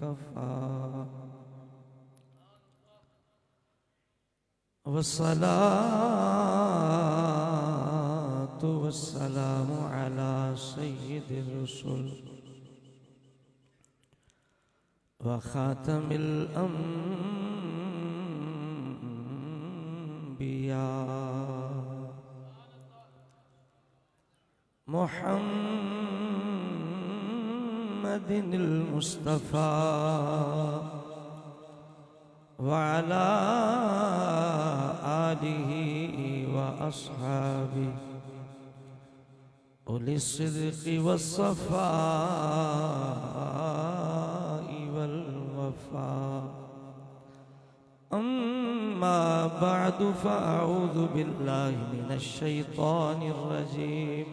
वकफा वस्सलातु वस्सलामु अला सय्यिदिर रसूल व खातमिल अंबिया मुहम्मदिनिल मुस्तफा व अला आलिहि व अस्हाबिहि उलिस सिद्क़ि वस्सफ़ाइ वल वफ़ा अम्मा बअदु फ़अऊज़ु बिल्लाहि मिनश शैतानिर रजीम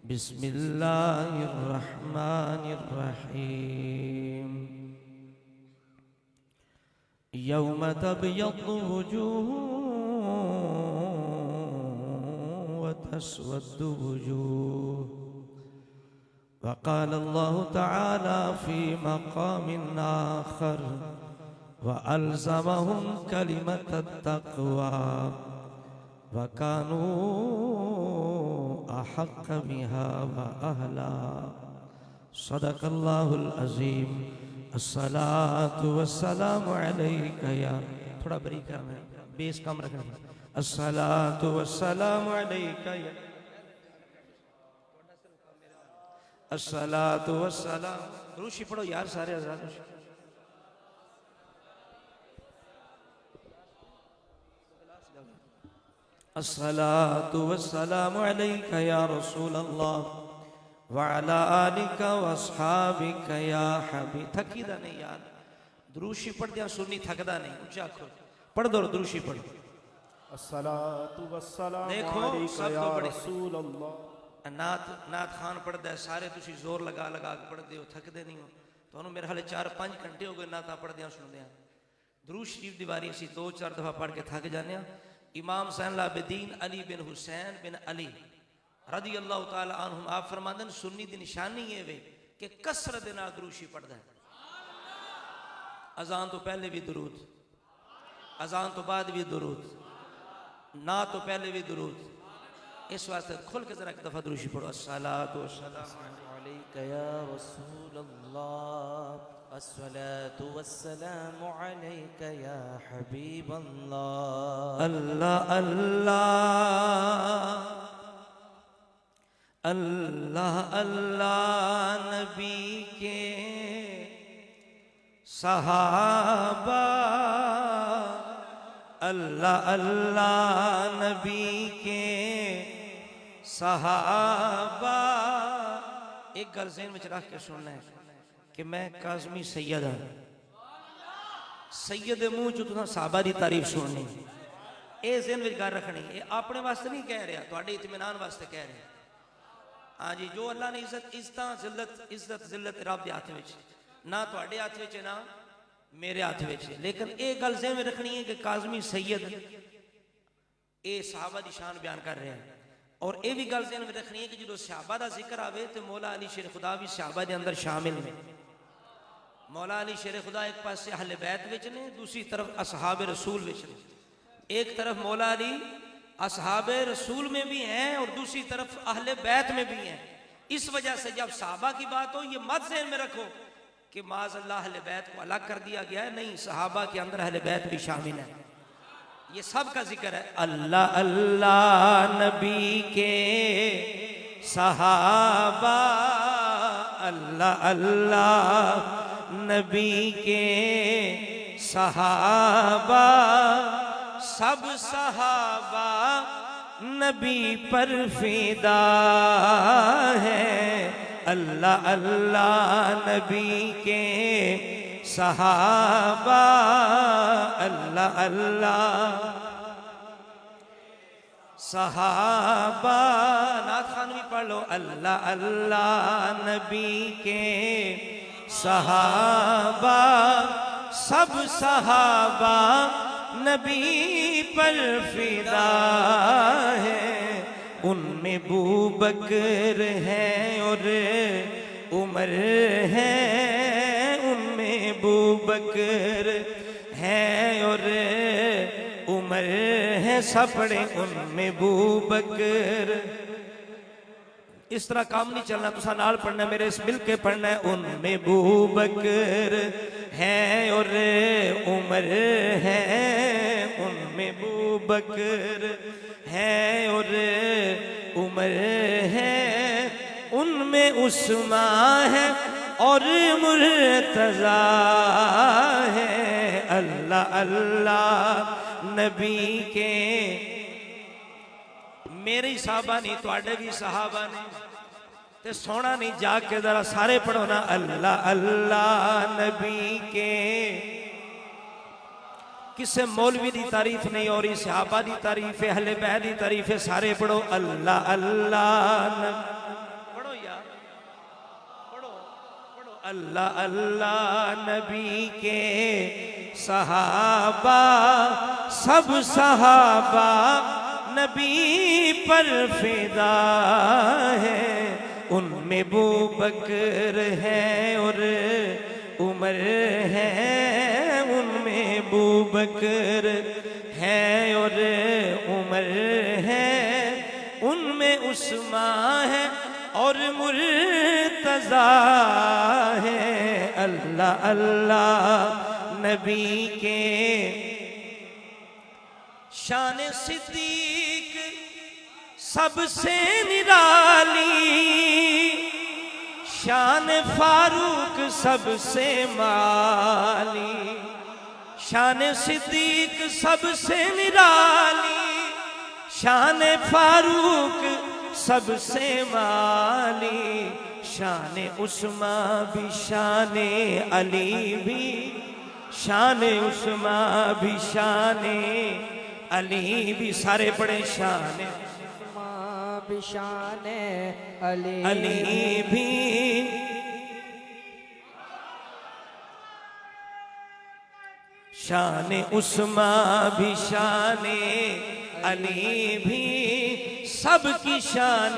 बिस्मिल्लाहिर रहमानिर रहीम यौम तबयद्दु वजूह व तस्वद्दु वजूह वक़ाल अल्लाहु तआला फ़ी मक़ामिन आख़र व अल्ज़महुम कलिमतत तक़वा व कानू अहक़्क़ बिहा व अहला सदक़ल्लाहुल अज़ीम। अस्सलातु वस्सलामु अलैका या थोड़ा बरीक करना है, बेस कम रखना। अस्सलातु वस्सलामु अलैका या अस्सलातु वस्सलाम रूशी पढ़ो यार सारे हज़रात। अस्सलातु वस्सलामु अलैका या रसूल अल्लाह वअला आलिका वअस्हाबिका या हबीब। थकीदा नहीं यार, दुरूशी पढ़ दिया सुन्नी थकदा नहीं। ऊंचा आखो पढ़ दो दुरूशी पढ़ो। अस्सलातु वस्सलामु देखो अलैका सब या तो बड़े रसूल अल्लाह। नात खान पढ़दा है, सारे तुसी जोर लगा लगा के पढ़दे हो, थकदे नहीं हो। तुहानू मेरे हाले 4-5 घंटे हो गए नाता पढ़दियां सुनदियां। दुरूद शरीफ दी बारी असीं 2-4 दफा पढ़ के थक जाने। इमाम ज़ैनुल आबिदीन अली बिन हुसैन बिन अली रदी अल्लाह तआला अन्हुम आप फरमांदे सुन्नी दी निशानी ये वे कि कसरत दे नाल दुरूशी पढ़दा है। अजान तो पहले भी दुरूद, अजान तो बाद भी दुरूद, ना तो पहले भी दुरूद। इस वास्ते खुल के जरा एक दफा दुरूशी पढ़ो। अस्सलातु वस्सलामु अलैका या रसूल अल्लाह अस्सलातु वस्सलामु अलैका या हबीब अल्लाह। अल्लाह अल्लाह अल्लाह अल्लाह नबी के सहाबा, अल्लाह अल्लाह नबी के सहाबा। एक गल ज़हन में रख के सुनना है कि मैं काज़मी सैयद हाँ। सैयद मुँह चो तुसां साहबा की तारीफ सुननी, ये ज़हन में गल रखनी। ये अपने वास्ते नहीं कह रहा, तुहाडे इत्मीनान वास्ते कह रहा। हाँ जी, जो अल्लाह ने इज्जत जिल्लत रब के हाथ में ना तुहाडे हाथ में ना मेरे हाथ में। लेकिन ये गल ज़हन में रखनी है कि काज़मी सैयद ये सहाबा की शान बयान कर रहे हैं। और ये भी गल ज़हन में रखनी है कि जो सहाबा का जिक्र आवे तो मौला अली शेर खुदा भी सहाबा के अंदर शामिल ने। मौला अली शेर खुदा एक पास अहले बैत विच ने, दूसरी तरफ असहाब रसूल विच ने। एक तरफ मौला अली असहाब रसूल में भी हैं और दूसरी तरफ अहले बैत में भी हैं। इस वजह से जब सहाबा की बात हो ये मत ज़हन में रखो कि माज़अल्लाह अहले बैत को अलग कर दिया गया है। नहीं, सहाबा के अंदर अहले बैत भी शामिल है। ये सब का जिक्र है। अल्लाह अल्लाह नबी के सहाबा, अल्लाह अल्लाह नबी के सहाबा। सब सहाबा नबी पर फिदा है। अल्लाह अल्लाह नबी के सहाबा, अल्लाह अल्लाह सहाबा। नात खान भी पढ़ लो। अल्लाह अल्लाह नबी के सहाबा, सब सहाबा नबी पर फिदा है। उनमें अबू बकर है और उमर है, अबू बकर है और उमर है, सब पढ़े उम्मे अबू बकर। इस तरह काम नहीं चलना, तुसा नाल पढ़ना, मेरे इस मिल के पढ़ना है। उम्मे अबू बकर है और उमर है, उम्मे अबू बकर है और उमर है, उनमें उस्मान है और मुर्तजा है। अल्लाह अल्लाह नबी के मेरे साहबा नहीं, तुहाडे भी सहाबा ने, ते सोना नहीं, जाके जरा सारे पढ़ो ना। अल्लाह अल्लाह नबी के, किसे मौलवी की तारीफ नहीं हो रही, सहाबा की तारीफ है, अहले बैत की तारीफ है, सारे पढ़ो। अल्लाह अल्लाह पढ़ो यार, पढ़ो पढ़ो। अल्लाह अल्लाह नबी के सहाबा, सब सहाबा नबी पर फिदा है। उनमें अबू बकर है और उमर है, उनमें अबू बकर है और उमर है, उनमें उस्मान है और मुर्तजा है। अल्लाह अल्लाह नबी के शान सिद्दीक सबसे निराली, शान फारूक सबसे माली। शान सिद्दीक सबसे निराली, शान फारूक सबसे माली, शान उस्मान भी, शान अली भी, शान उस्मान भी, शान अली भी, सारे बड़े शान भी, शान अली अली भी, शान उस्मान भी, शान अली भी, सबकी शान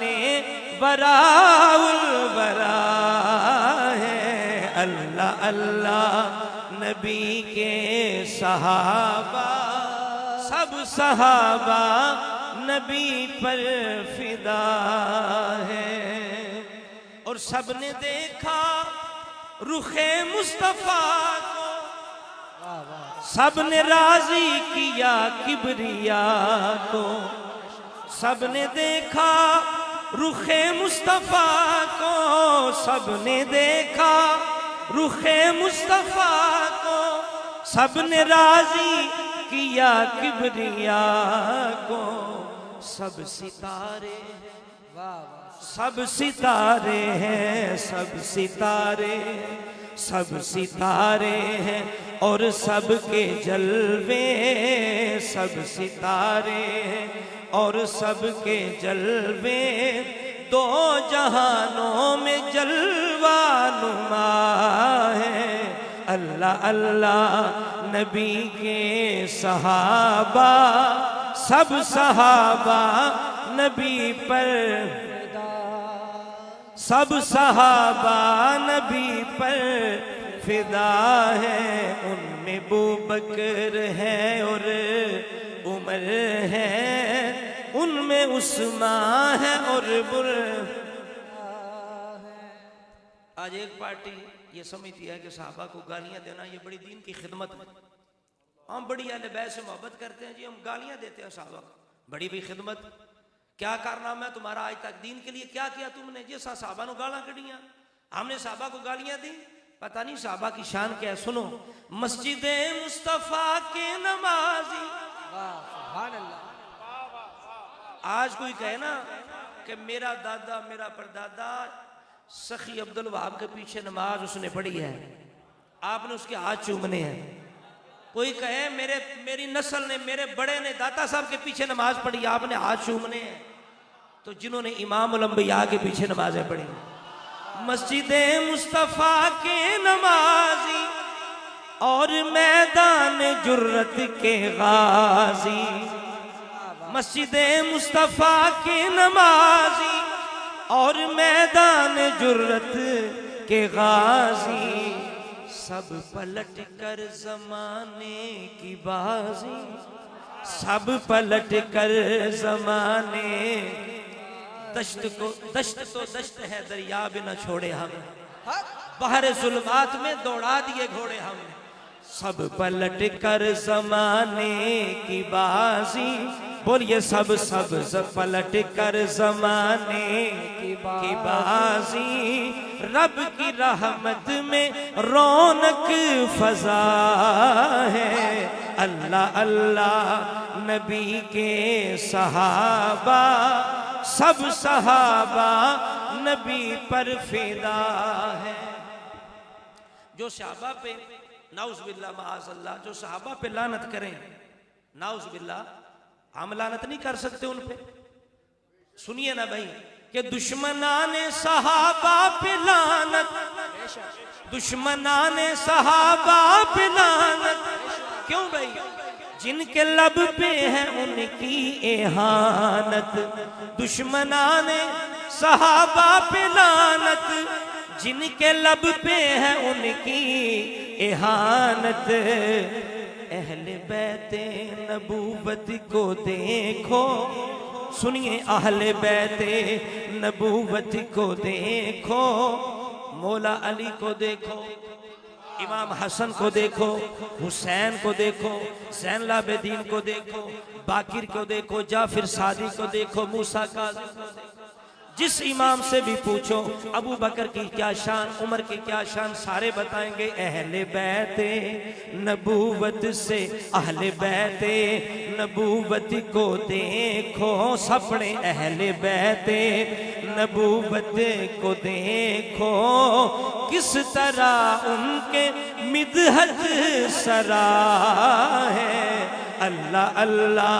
वराउल वरा है। अल्लाह अल्लाह नबी के सहाबा, सब सहाबा नबी पर फिदा है। और सबने देखा रुखे मुस्तफा को, सबने राजी किया किबरिया को। सबने देखा रुखे मुस्तफा को, सबने देखा रुखे मुस्तफा को, सबने राजी किया किबरिया को। सब सितारे, सब सितारे हैं, सब सितारे, सब सितारे हैं और सबके जलवे, सब सितारे हैं और सबके जलवे, दो जहानों में जलवा नुमा है। अल्लाह अल्लाह नबी के सहाबा, सब सहाबा नबी पर, सब सहाबा नबी पर फिदा है। उनमें अबू बकर है और उमर है, उनमें उस्मान है और बुर। आज एक पार्टी ये समझती है कि साहबा को गालियां देना ये बड़ी दीन की खिदमत है। हम बड़ी अहले बैत से मोहब्बत करते हैं जी, हम गालियां देते हैं साहबा को, बड़ी भी खिदमत। क्या कारनामा है तुम्हारा आज तक दीन के लिए, क्या किया तुमने? जिस साहबा ने गाला कड़ियां, हमने साहबा को गालियां दी, पता नहीं साहबा की शान क्या है। सुनो, मस्जिद मुस्तफा के नमाजी, आज कोई कहे ना कि मेरा दादा मेरा परदादा सखी अब्दुल वहाब के पीछे नमाज उसने पढ़ी है, आपने उसके हाथ चूमने हैं। कोई कहे मेरी नस्ल ने, मेरे बड़े ने, दाता साहब के पीछे नमाज पढ़ी, आपने हाथ चूमने हैं। तो जिन्होंने इमाम उल अंबिया के पीछे नमाजें पढ़ी, मस्जिद मुस्तफा के नमाजी और मैदान जुर्रत के गाजी, मस्जिद मुस्तफा के नमाजी और मैदान जुर्रत के गाजी, सब पलट कर जमाने की बाजी, सब पलट कर जमाने। दश्त तो दश्त है, दरिया भी न छोड़े हम, बहर जुल्मात में दौड़ा दिए घोड़े हमने। सब पलट कर जमाने की बाजी, बोलिए सब पलट कर जमाने की बाजी। रब की रहमत में रौनक फजा है। अल्लाह अल्लाह नबी के सहाबा, सब सहाबा नबी पर फिदा है। जो सहाबा पे नाउज़ुबिल्लाह माअज़ल्लाह, जो सहाबा पे लानत करें, नाउज़ुबिल्लाह, हम लानत नहीं कर सकते उन पे। सुनिए ना भाई कि दुश्मनाने सहाबा पे लानत, दुश्मनाने सहाबा पे लानत। क्यों भाई? जिनके लब पे है उनकी एहानत। दुश्मनाने सहाबा पे लानत, जिनके लब पे है उनकी एहानत। अहले बैते नबूवत को देखो, सुनिए अहले बैते नबूवत को देखो। मौला अली को देखो, इमाम हसन को देखो, हुसैन को देखो, ज़ैनुल आबिदीन को देखो, बाकिर को देखो, जाफिर सादी को देखो, मूसा काज़िम को देखो। जिस इमाम से भी पूछो अबू बकर की क्या शान, उमर की क्या शान, सारे बताएंगे अहले बैते नबूवत से। अहले बैते नबूवत को देखो, सपने अहले बैते नबूवत को देखो। किस तरह उनके मिदहत सरा है। अल्लाह अल्लाह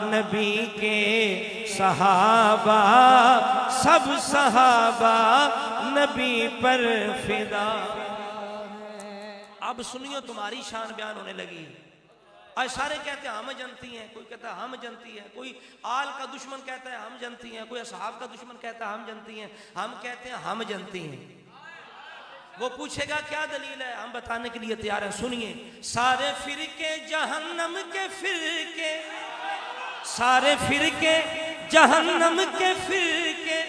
नबी के सहाबा, सब सहाबा नबी पर फिदा। अब सुनियो तुम्हारी शान बयान होने लगी। आज सारे कहते हैं हम जनती हैं, कोई कहता है हम जनती है, कोई आल का दुश्मन कहता है हम जनती हैं, कोई असहाब का दुश्मन कहता है हम जनती हैं। हम कहते हैं हम जनती हैं। वो पूछेगा क्या दलील है, हम बताने के लिए तैयार हैं। सुनिए, सारे फिरके जहन्नम के फिरके, सारे फिरके जहन्नम के फिरके,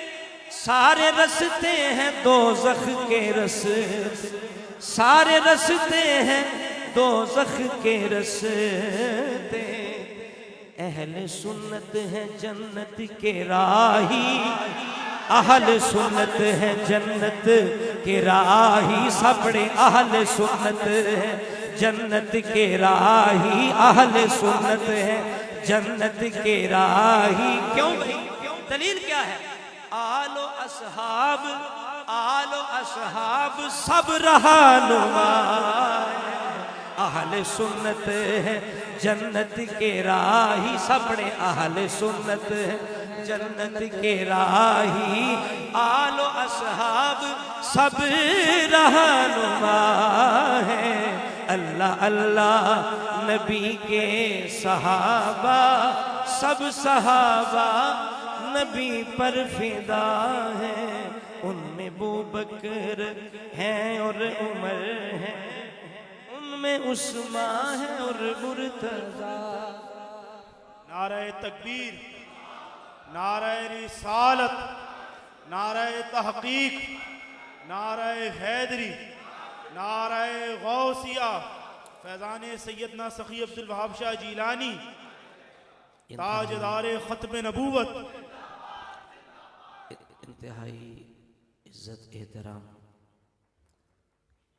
सारे रस्ते हैं दोज़ख के रस्ते, सारे रस्ते हैं दोज़ख के रस्ते। अहले सुन्नत है जन्नत के राही, अहल सुन्नत है जन्नत के राही। सबड़े अहल सुन्नत है जन्नत के राही, अहल सुन्नत है जन्नत के राही। क्यों भाई? दलील क्या है? आलो असहाब, आलो असहाब सब रहनुमा। अहल सुन्नत है जन्नत के राही, सबड़े अहल सुन्नत है जन्नत के राही। आलो असहाब सब रहनुमा है। अल्लाह अल्लाह नबी के सहाबा, सब सहाबा नबी पर फिदा है। उनमें अबू बकर हैं और उमर है, उनमें उस्मान है और मुर्तज़ा। नारे तकबीर, नारे रिसालत, नारे तहकीक, नारे हैदरी, नारे गौसिया, फैज़ान सैयदना सखी अब्दुल वहाब शाह जीलानी, ताजदार ख़त्म नबूवत। इंतहाई इज्जत एहतराम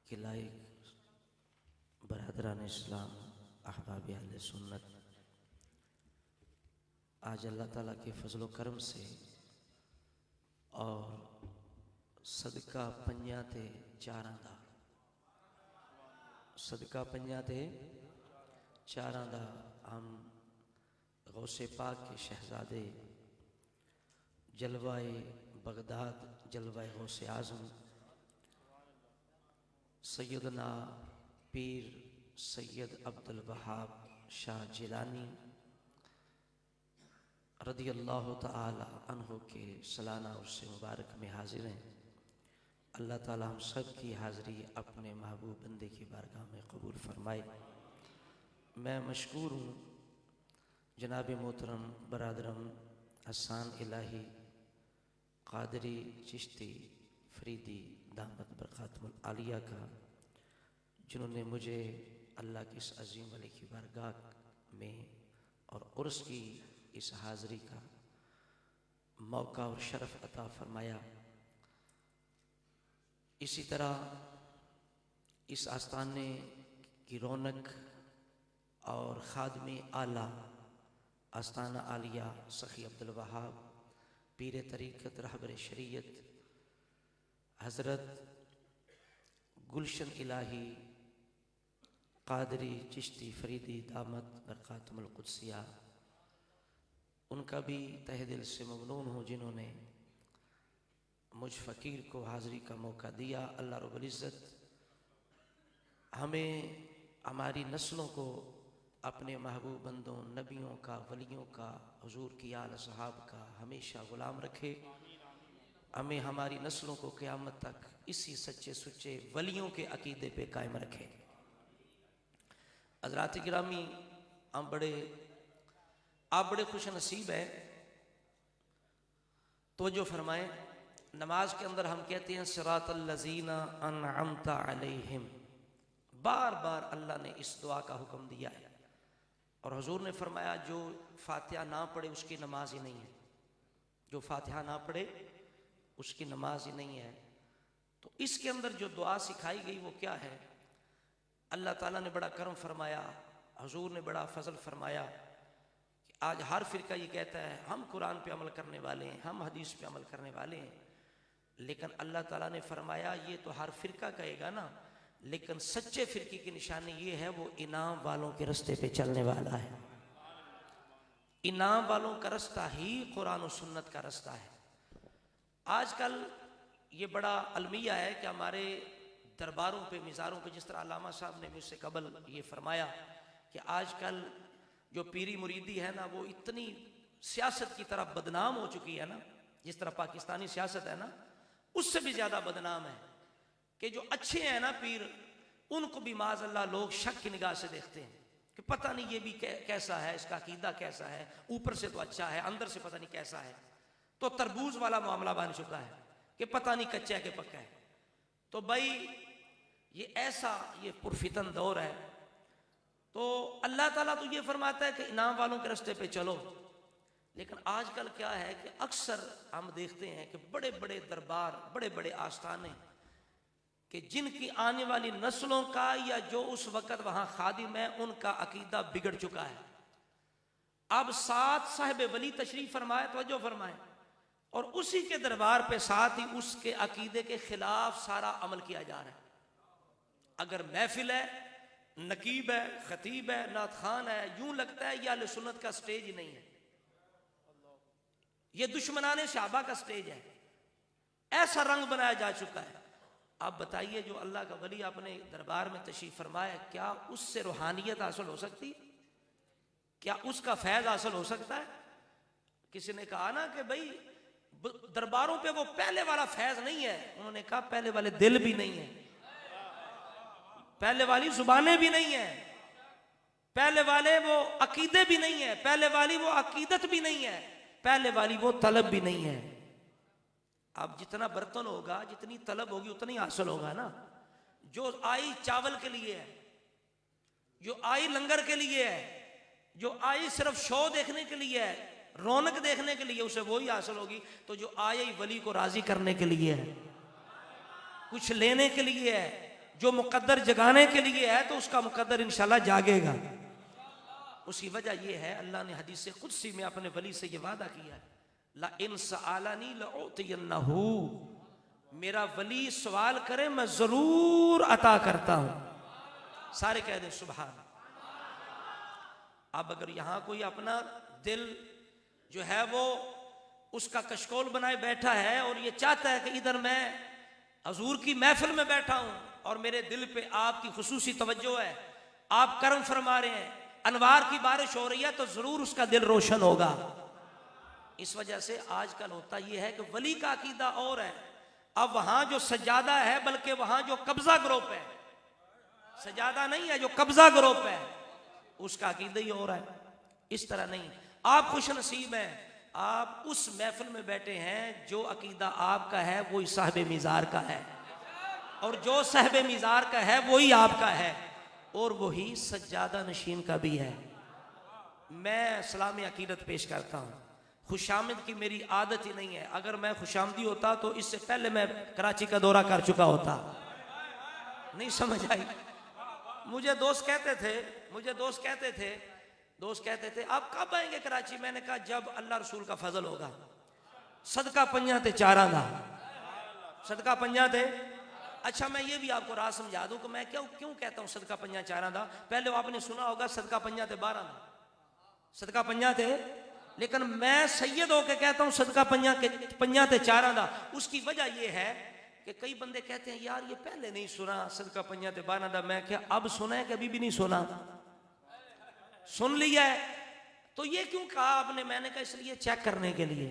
के लायक बरदरान इस्लाम, अहबाब अहले सुन्नत, आज अल्लाह ताला के फजलो करम से और सदका पंजा ते चारां दा, सदका पंजा ते चारां दा हम गौसे पाक के शहजादे जलवाए बगदाद, जलवाए गौसे आज़म सैयदना पीर सैयद अब्दुल वहाब शाह जिलानी रदी अल्लाह ताला अन्हु के सालाना उर्स मुबारक में हाजिर हैं। अल्लाह ताला हम सब की हाज़री अपने महबूब बंदे की बारगाह में कबूल फरमाए। मैं मशकूर हूँ जनाब मोहतरम बरादरम हसन इलाही कादरी चिश्ती फरीदी दामत बरक़ातुल आलिया का, जिन्होंने मुझे अल्लाह की इस अजीम वाले की बारगाह में और उर्स की इस हाज़री का मौका और शरफ़ अता फरमाया। इसी तरह इस आस्थाने की रौनक और खादमे आला आस्थाना आलिया सखी अब्दुल वहाब पीर तरीक़त रहबर शरीयत हज़रत गुलशन इलाही कादरी चिश्ती फरीदी दामत बरक़ातुल क़ुद्सिया, उनका भी तहे दिल से ममनून हूँ जिन्होंने मुझ फ़कीर को हाज़री का मौका दिया। अल्लाह रब्बुल इज़्ज़त हमें हमारी नस्लों को अपने महबूब बंदों नबियों का वलियों का हुजूर की आल सहाब का हमेशा ग़ुलाम रखे। हमें हमारी नस्लों को क़यामत तक इसी सच्चे सुच्चे वलियों के अकीदे पे कायम रखे। हज़रात गिरामी, आप बड़े खुश नसीब हैं। तवज्जो फरमाएं, नमाज के अंदर हम कहते हैं सिरातल लज़ीना अनअमता अलैहिम, बार बार अल्लाह ने इस दुआ का हुक्म दिया है। और हुजूर ने फरमाया जो फातिहा ना पढ़े उसकी नमाज ही नहीं है, जो फातिहा ना पढ़े उसकी नमाज ही नहीं है। तो इसके अंदर जो दुआ सिखाई गई वो क्या है? अल्लाह ताला ने बड़ा करम फरमाया, हुजूर ने बड़ा फजल फरमाया कि आज हर फ़िरका ये कहता है हम कुरान पे अमल करने वाले हैं, हम हदीस पे अमल करने वाले हैं। लेकिन अल्लाह ताला ने फरमाया ये तो हर फ़िरका कहेगा ना, लेकिन सच्चे फ़िरके की निशानी ये है वो इनाम वालों के रास्ते पे चलने वाला है। इनाम वालों का रास्ता ही कुरान और सुन्नत का रास्ता है। आजकल ये बड़ा अलमिया है कि हमारे दरबारों पे मिज़ारों पे, जिस तरह अल्लामा साहब ने मुझसे कबल ये फरमाया कि आजकल जो पीरी मुरीदी है ना वो इतनी सियासत की तरफ बदनाम हो चुकी है ना, जिस तरह पाकिस्तानी सियासत है ना उससे भी ज़्यादा बदनाम है कि जो अच्छे हैं ना पीर, उनको भी माज़अल्लाह लोग शक की निगाह से देखते हैं कि पता नहीं ये भी कैसा है, इसका अकीदा कैसा है, ऊपर से तो अच्छा है अंदर से पता नहीं कैसा है। तो तरबूज वाला मामला बन चुका है कि पता नहीं कच्चा है कि पक्का है। तो भाई ये ऐसा ये पुरफितन दौर है। तो अल्लाह ताला तो ये फरमाता है कि इनाम वालों के रास्ते पे चलो, लेकिन आजकल क्या है कि अक्सर हम देखते हैं कि बड़े बड़े दरबार, बड़े बड़े आस्थाने कि जिनकी आने वाली नस्लों का या जो उस वक़्त वहाँ खादिम है उनका अकीदा बिगड़ चुका है। अब साथ साहिब वली तशरीफ फरमाए, तवज्जो फरमाए, और उसी के दरबार पे साथ ही उसके अकीदे के खिलाफ सारा अमल किया जा रहा है। अगर महफिल है, नकीब है, खतीब है, नात खान है, यूं लगता है ये अहले सुन्नत का स्टेज ही नहीं है, ये दुश्मनाने सहाबा का स्टेज है। ऐसा रंग बनाया जा चुका है। आप बताइए जो अल्लाह का वली अपने दरबार में तशरीफ फरमाए, क्या उससे रूहानियत हासिल हो सकती? क्या उसका फैज हासिल हो सकता है? किसी ने कहा ना कि भाई दरबारों पे वो पहले वाला फैज नहीं है। उन्होंने कहा पहले वाले दिल भी नहीं है, पहले वाली जुबानें भी नहीं है, पहले वाले वो अकीदे भी नहीं है, पहले वाली वो अकीदत भी नहीं है, पहले वाली वो तलब भी नहीं है। अब जितना बर्तन होगा, जितनी तलब होगी उतना ही हासिल होगा ना। जो आई चावल के लिए है, जो आई लंगर के लिए है, जो आई सिर्फ शो देखने के लिए है, रौनक देखने के लिए, उसे वही हासिल होगी। तो जो आई वली को राजी करने के लिए है, कुछ लेने के लिए है, जो मुकद्दर जगाने के लिए है, तो उसका मुकद्दर इंशाल्लाह जागेगा। उसकी वजह यह है अल्लाह ने हदीस कुदसी में अपने वली से ये वादा किया है, ला इन सआलनी लउतियन्नहु, मेरा वली सवाल करे मैं जरूर अता करता हूं। सारे कह दें सुभान। अब अगर यहां कोई अपना दिल जो है वो उसका कशकोल बनाए बैठा है और ये चाहता है कि इधर मैं हजूर की महफिल में बैठा हूं और मेरे दिल पे आपकी खुसूसी तवज्जो है, आप करम फरमा रहे हैं, अनवार की बारिश हो रही है, तो जरूर उसका दिल रोशन होगा। इस वजह से आजकल होता यह है कि वली का अकीदा और है, अब वहां जो सजादा है, बल्कि वहां जो कब्जा ग्रुप है, सजादा नहीं है, जो कब्जा ग्रुप है, उसका अकीदा ही हो रहा है। इस तरह नहीं, आप खुश नसीब हैं, आप उस महफिल में बैठे हैं जो अकीदा आपका है वही साहब मीज़ार का है, और जो साहब मीज़ार का है वही आपका है, और वही सज्जादा नशीन का भी है। मैं सलाम अकीदत पेश करता हूँ। खुशामद की मेरी आदत ही नहीं है, अगर मैं खुशामदी होता तो इससे पहले मैं कराची का दौरा कर चुका होता। नहीं समझ आई? मुझे दोस्त कहते थे आप कब आएंगे कराची? मैंने कहा जब अल्लाह रसूल का फजल होगा। सदका पंजा ते चारा दा, सदका पंजा ते। अच्छा मैं ये भी आपको राज समझा दूं कि मैं क्यों कहता हूं सदका पंजा चारा दा। पहले आपने सुना होगा सदका पंजा ते 12 दा, सदका पंजा थे, लेकिन मैं सैयद होकर कहता हूं सदका पंजा ते चारा दा। उसकी वजह यह है कि कई बंदे कहते हैं यार ये पहले नहीं सुना सदका पंजा ते 12 दा। मैं क्या अब सुना है कि अभी भी नहीं सुना? सुन लिया है तो ये क्यों कहा आपने? मैंने कहा इसलिए चेक करने के लिए।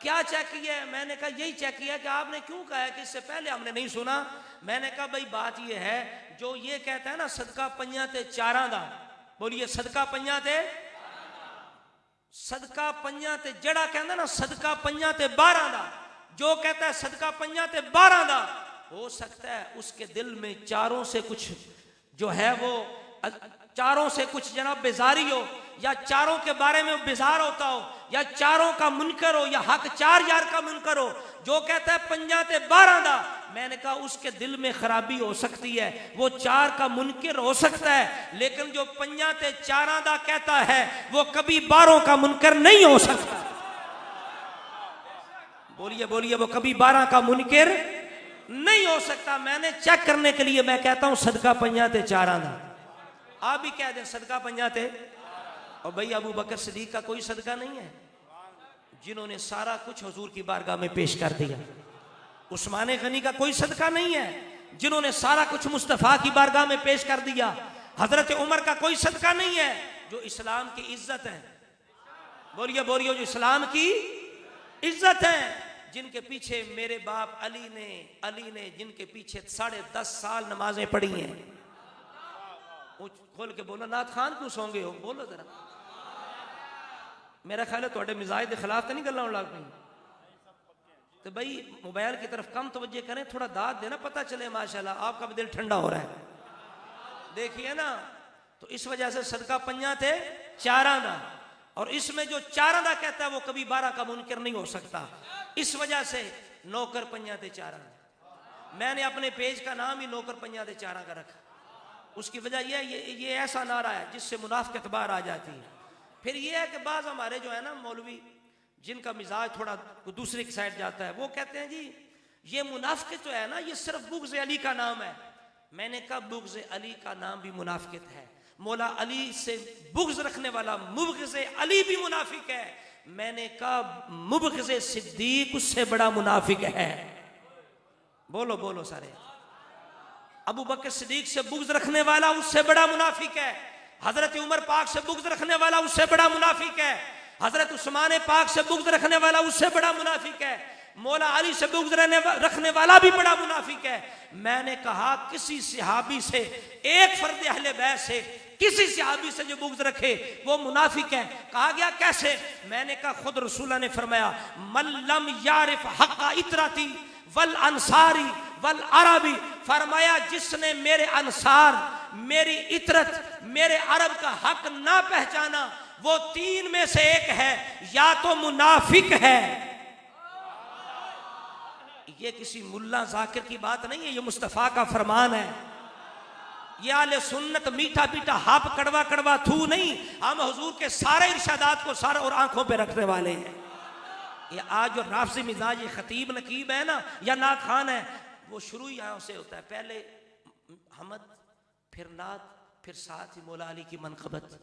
क्या चेक किया है? मैंने कहा यही चेक किया कि आपने क्यों कहा है कि इससे पहले हमने नहीं सुना। मैंने कहा भाई बात ये है, जो ये कहता है ना सदका पंजा ते चारा दा, बोलिए सदका पंजा ते, सदका पंजा ते जड़ा कहना ना सदका पंजा ते 12 दा, जो कहता है सदका पंजा ते 12 दा, हो सकता है उसके दिल में चारों से कुछ जो है वो चारों से कुछ जनाब बेजारी हो, या चारों के बारे में बेजार होता हो, या चारों का मुनकर हो, या हक 4 यार का मुनकर हो। जो कहता है पंजा ते 12 दा, मैंने कहा उसके दिल में खराबी हो सकती है, वो 4 का मुनकर हो सकता है, लेकिन जो पंजा ते 4 दा कहता है वो कभी 12 का मुनकर नहीं हो सकता। बोलिए बोलिए, वो कभी 12 का मुनकर नहीं हो सकता। मैंने चेक करने के लिए मैं कहता हूं सदका पंजा ते 4 दा। आप भी कह दें सदका पंजा ते। और भाई अबू बकर सिद्दीक का कोई सदका नहीं है जिन्होंने सारा कुछ हुजूर की बारगाह में पेश कर दिया। उस्मान गनी का कोई सदका नहीं है जिन्होंने सारा कुछ मुस्तफ़ा की बारगाह में पेश कर दिया। हजरत उमर का कोई सदका नहीं है जो इस्लाम की इज्जत है। बोलिए बोलिए, जो इस्लाम की इज्जत है, जिनके पीछे मेरे बाप अली ने जिनके पीछे 10.5 साल नमाजें पढ़ी हैं। खोल के बोलो, नाथ खान क्यों सोंगे हो? बोलो जरा। मेरा ख्याल है थोड़े मिजाज के खिलाफ तो नहीं गल्ला लग पई। तो भाई मोबाइल की तरफ कम तवज्जो करें, थोड़ा दाद देना, पता चले माशाल्लाह आपका भी दिल ठंडा हो रहा है। देखिए ना, तो इस वजह से सदका पंजा थे 4 दा, और इसमें जो 4 दा कहता है वो कभी 12 का मुनकर नहीं हो सकता। इस वजह से नौकर पंजा थे 4 दा। मैंने अपने पेज का नाम ही नौकर पंजा थे 4 का रखा। उसकी वजह ये ऐसा नारा है जिससे मुनाफिकत बाहर आ जाती है। फिर ये है कि बाज हमारे जो है ना मौलवी, जिनका मिजाज थोड़ा दूसरी की साइड जाता है, वो कहते हैं जी ये मुनाफिकत जो है ना ये सिर्फ बुग़्ज़ अली का नाम है। मैंने कहा बुग़्ज़ अली का नाम भी मुनाफिकत है। मौला अली से बुग़्ज़ रखने वाला मुबग़िज़ अली भी मुनाफिक है। मैंने कहा मुबग़िज़ सिद्दीक उससे बड़ा मुनाफिक है। बोलो बोलो सारे। अबू बकर सिद्दीक से बुग़्ज़ रखने वाला उससे बड़ा मुनाफिक है। हजरत उमर पाक से बुग़्ज़ रखने वाला उससे बड़ा मुनाफिक है। हजरत उस्मान पाक से बुग़्ज़ रखने वाला उससे बड़ा मुनाफिक है। मौला अली से बुग़्ज़ रखने वाला भी बड़ा मुनाफिक है। मैंने कहा किसी सहाबी से, एक फर्द अहले बैत से, किसी सहाबी से जो बुग़्ज़ रखे वो मुनाफिक है। कहा गया कैसे? मैंने कहा खुद रसूल ने फरमाया मल्लम यारिफ हक़्क़ इतरती वल अंसारी वल अरबी, फरमाया जिसने मेरे अंसार, मेरी इतरत, मेरे अरब का हक ना पहचाना वो 3 में से एक है, या तो मुनाफिक है। ये किसी मुल्ला जाकिर की बात नहीं है, ये मुस्तफ़ा का फरमान है। ये आले सुन्नत मीठा पीठा हाप कड़वा कड़वा थू नहीं, हम हुजूर के सारे इरशादात को सारे और आंखों पे रखने वाले हैं। ये आज जो राफसी मिजाज खतीब नकीब है ना या नात खान है, वो शुरू ही यहाँ से होता है। पहले हमद, फिर नात, फिर साथ ही मौला अली की मनक़बत।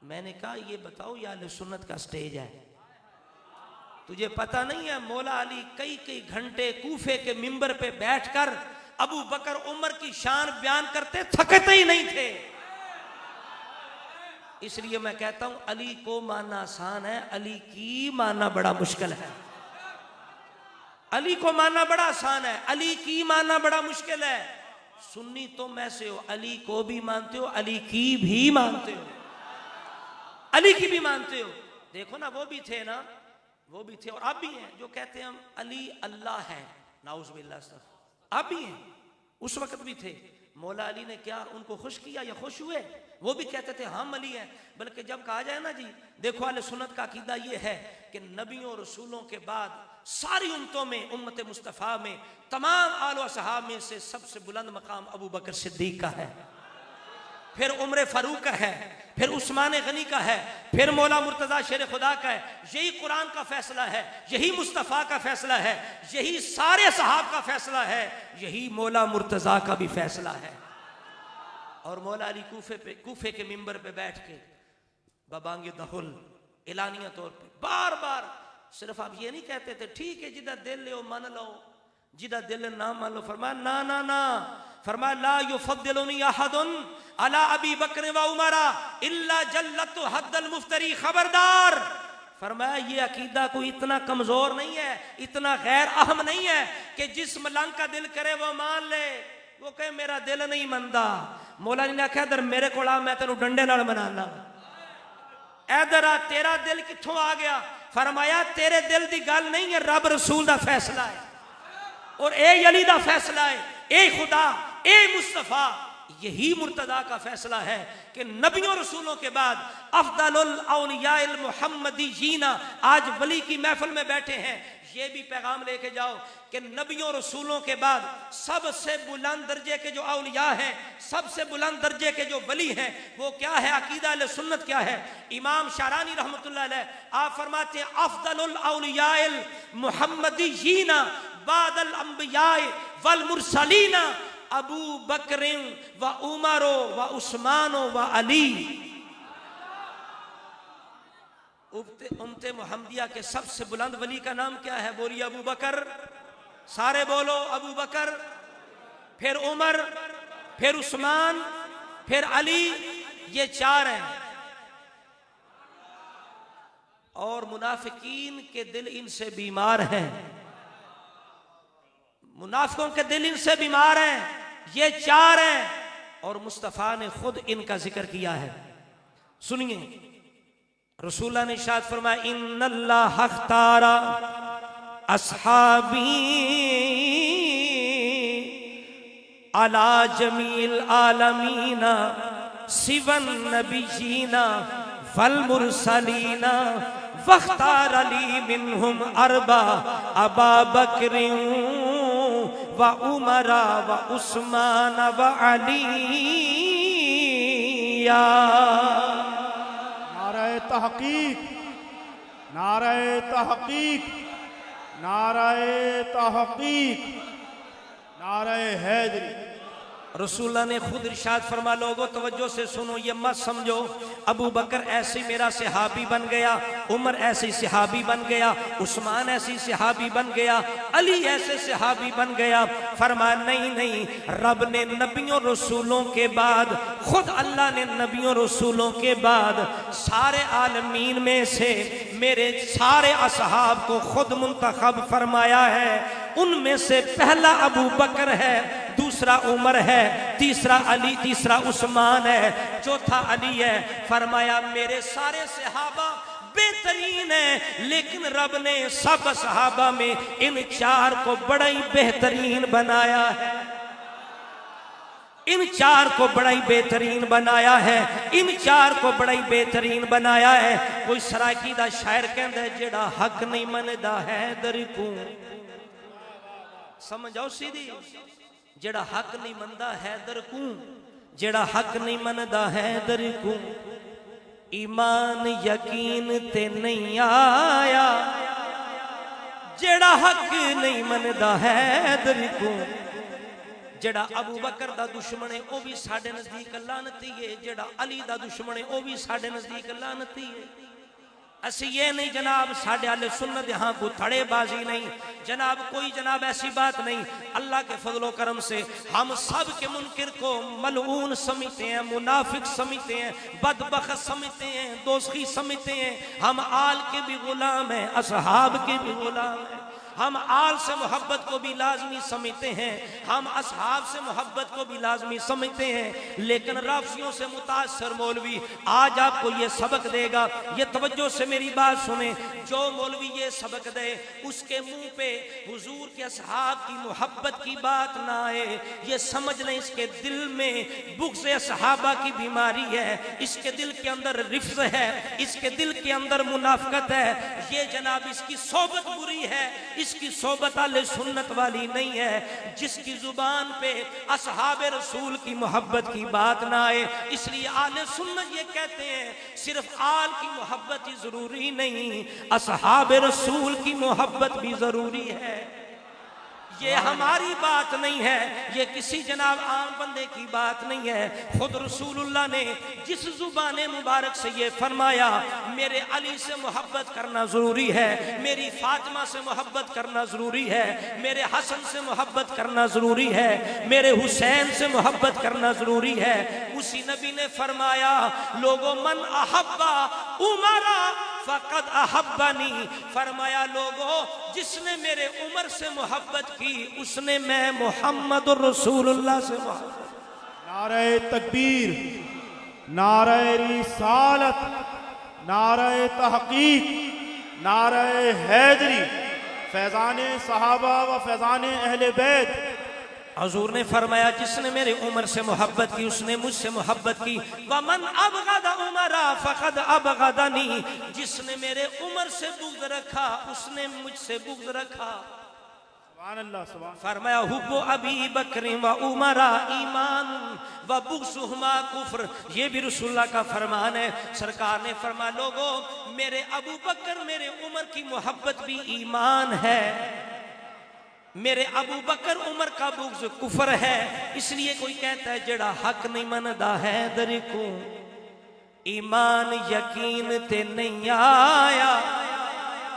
मैंने कहा ये बताओ ये आले सुन्नत का स्टेज है, तुझे पता नहीं है मौला अली कई कई घंटे कूफे के मिंबर पे बैठकर अबू बकर उमर की शान बयान करते, थकते ही नहीं थे। इसलिए मैं कहता हूं अली को मानना आसान है, अली की मानना बड़ा मुश्किल है। अली को मानना बड़ा आसान है, अली की मानना बड़ा मुश्किल है। सुन्नी तुम ऐसे हो, अली को भी मानते हो, अली की भी मानते हो, अली की भी मानते हो। देखो ना, वो भी थे ना, वो भी थे और अब भी हैं जो कहते हैं हम अली अल्लाह है, नाउज़ बिल्लाह। अब भी हैं, उस वक्त भी थे। मौला अली ने क्या उनको खुश किया या खुश हुए? वो भी कहते थे हम अली हैं। बल्कि जब कहा जाए ना जी, देखो अहले सुन्नत का अकीदा ये है कि नबियों रसूलों के बाद सारी उम्मतों में, उम्मत मुस्तफ़ा में, तमाम आल व सहाब में से सबसे बुलंद मकाम अबू बकर सिद्दीक का है, फिर उमर फारूक का है, फिर उस्मान गनी का है, फिर मौला मुर्तज़ा शेर खुदा का है। यही कुरान का फैसला है, यही मुस्तफ़ा का फैसला है, यही सारे सहाब का फैसला है, यही मौला मुर्तज़ा का भी फैसला है। और मौला अली कूफे के मिंबर पे बैठ के बबांगे दहुल एलानिया तौर पे बार बार सिर्फ आप ये नहीं कहते थे ठीक है जिदा दिल लो मान लो, जिदा दिल ना मान लो, फरमाया ना ना ना, फरमाया ला युफद्दिलुनी अहदुन अला अबी बकर व उमरा इल्ला जल्लतु हद्दल मुफ्तरी। खबरदार, फरमाया ये अकीदा कोई इतना कमजोर नहीं है, इतना गैर अहम नहीं है कि जिस मलंग का दिल करे वो मान ले, वो कहे मेरा दिल नहीं मनता। मौला ने आख्या इधर मेरे को आ, मैं तेन डंडे नाल मनाना। इधर आ, तेरा दिल कित्थों आ गया? फरमाया तेरे दिल की गल नहीं है, रब रसूल का फैसला है और ए अली का फैसला है, ए खुदा, ए मुस्तफा, यही मुर्तदा का फैसला है कि नबियों रसूलों के बाद अफदलुल औलियाइल मुहम्मदीयीना। आज वली की महफिल में बैठे हैं, ये भी पैगाम लेके जाओ कि नबियों रसूलों के बाद सबसे बुलंद दर्जे के जो औलिया हैं, सबसे बुलंद दर्जे के जो वली हैं, वो क्या है? अकीदा अहले सुन्नत क्या है? इमाम शारानी रहमतुल्लाह अलैह आप फरमाते हैं अफदलुल औलियाइल मुहम्मदीयीना बादल अंबियाए वल मुरसलीना अबू बकर व उमरो व उस्मानो व अली। उम्मते मुहम्मदिया के सबसे बुलंद वली का नाम क्या है? बोलिए अबू बकर। सारे बोलो अबू बकर, फिर उमर, फिर उस्मान, फिर अली, ये चार हैं। और मुनाफिकीन के दिल इनसे बीमार हैं, मुनाफिकों के दिल इनसे बीमार हैं, ये चार हैं। और मुस्तफ़ा ने खुद इनका जिक्र किया है। सुनिए, रसूलुल्लाह ने इरशाद फरमाया इन्नल्लाह अख्तारा अस्हाबी अला जमील आलमीना सिवन नबियीना वल मुरसलीना वख्तार अली मिनहुम अरबा अबा बकर व उमरा व उस्मान व अलिया। नाराए तहकीक, नाराए तहकीक, नाराए तहकीक, नाराए हैदरी। रसूलुल्लाह ने खुद इरशाद फरमा, लोगों तवज्जो से सुनो, ये मत समझो अबू बकर ऐसे मेरा सहाबी बन गया, उमर ऐसी सहाबी बन गया, उस्मान ऐसी सहाबी बन गया, अली ऐसे सहाबी बन गया। फरमाया नहीं नहीं, रब ने नबियों रसूलों के बाद, खुद अल्लाह ने नबियों रसूलों के बाद सारे आलमीन में से मेरे सारे असहाब को खुद मुंतखब फरमाया है। उनमें से पहला अबू बकर है, दूसरा उमर है, तीसरा अली, तीसरा उस्मान है, चौथा अली है। फरमाया मेरे सारे सहाबा बेहतरीन है, लेकिन रब ने सब सहाबा में इन चार को बड़ा ही बेहतरीन बनाया है, इन चार को बड़ा ही बेहतरीन बनाया है, इन चार को बड़ा ही बेहतरीन बनाया है। कोई सराकी दा शायर कहता है जेड़ा हक नहीं मनदा है दर को, समझ आओ सीधी, जेड़ा हक नहीं मनदा है दर को, जेड़ा हक नहीं मनदा है दर को, ईमान यकीन ते नहीं आया, जेड़ा हक नहीं मनदा है दर को। जेड़ा अबू बकर दा दुश्मन है वह भी साडे नजदीक लानती है, जेड़ा अली दा दुश्मन है वह भी साडे नजदीक लानती है। असी ये नहीं जनाब साडे अहले सुन्नत यहाँ को थड़ेबाजी नहीं जनाब, कोई जनाब ऐसी बात नहीं। अल्लाह के फजलो करम से हम सब के मुनकिर को मलऊन समझते हैं, मुनाफिक समझते हैं, बदबख्त समझते हैं, दोस्ती समझते हैं। हम आल के भी गुलाम हैं, असहाब के भी गुलाम हैं, हम आल से मोहब्बत को भी लाजमी समझते हैं, हम असहाब से मोहब्बत को भी लाजमी समझते हैं, लेकिन राफियों से मुतासर मौलवी आज आपको ये सबक देगा। ये तवज्जो से मेरी बात सुने, जो मौलवी ये सबक दे उसके मुंह पे हुजूर के असहाब की मोहब्बत की बात ना आए, ये समझ लें इसके दिल में बुग़्ज़ सहाबा की बीमारी है, इसके दिल के अंदर रिफ्ज़ है, इसके दिल के अंदर मुनाफ़क़त है। ये जनाब इसकी सोबत बुरी है, इसकी सोबत आले सुन्नत वाली नहीं है। जिसकी जुबान पे असहाब रसूल की मोहब्बत की बात ना आए, इसलिए आले सुन्नत ये कहते हैं सिर्फ आल की मोहब्बत ही जरूरी नहीं, असहाब रसूल की मोहब्बत भी जरूरी है। ये हमारी बात नहीं है, ये किसी जनाब आम बंदे की बात नहीं है। खुद रसूलुल्लाह ने जिस जुबान मुबारक से ये फरमाया मेरे अली से मोहब्बत करना ज़रूरी है, मेरी फातिमा से मोहब्बत करना ज़रूरी है, मेरे हसन से मोहब्बत करना ज़रूरी है, मेरे हुसैन से मोहब्बत करना ज़रूरी है, उसी नबी ने फरमाया लोगों मन अहब्बा उमरा फ़क़द अहब्बनी, फरमाया लोगों जिसने मेरे उमर से मोहब्बत की उसने मैं मोहम्मद रसूलुल्लाह से मोहब्बत। नारे तकबीर, नारे रिसालत, नारे तहकीक, नारे हैदरी, फैज़ाने सहाबा व फैज़ाने अहले बैत। हजूर ने फरमाया जिसने मेरे उमर से मोहब्बत की उसने मुझसे मोहब्बत की। वमन अबगदा उमरा फ़क़द अबगदनी, जिसने मेरे उमर से बुग़्ज़ रखा उसने मुझसे बुग़्ज़ रखा। सुभान अल्लाह, सुभान। फरमाया हुब्बु अबी बकर व उमरा ईमान व बुग़्ज़ुहुमा कुफ्र, ये भी रसूलुल्लाह का फरमान है। सरकार ने फरमाया लोगों मेरे अबू बकर मेरे उमर की मोहब्बत भी ईमान है, मेरे अबू बकर उमर का बुग़्ज़ कुफर है। इसलिए कोई कहता है जड़ा हक नहीं मनदा है दर को ईमान यकीन ते नहीं आया,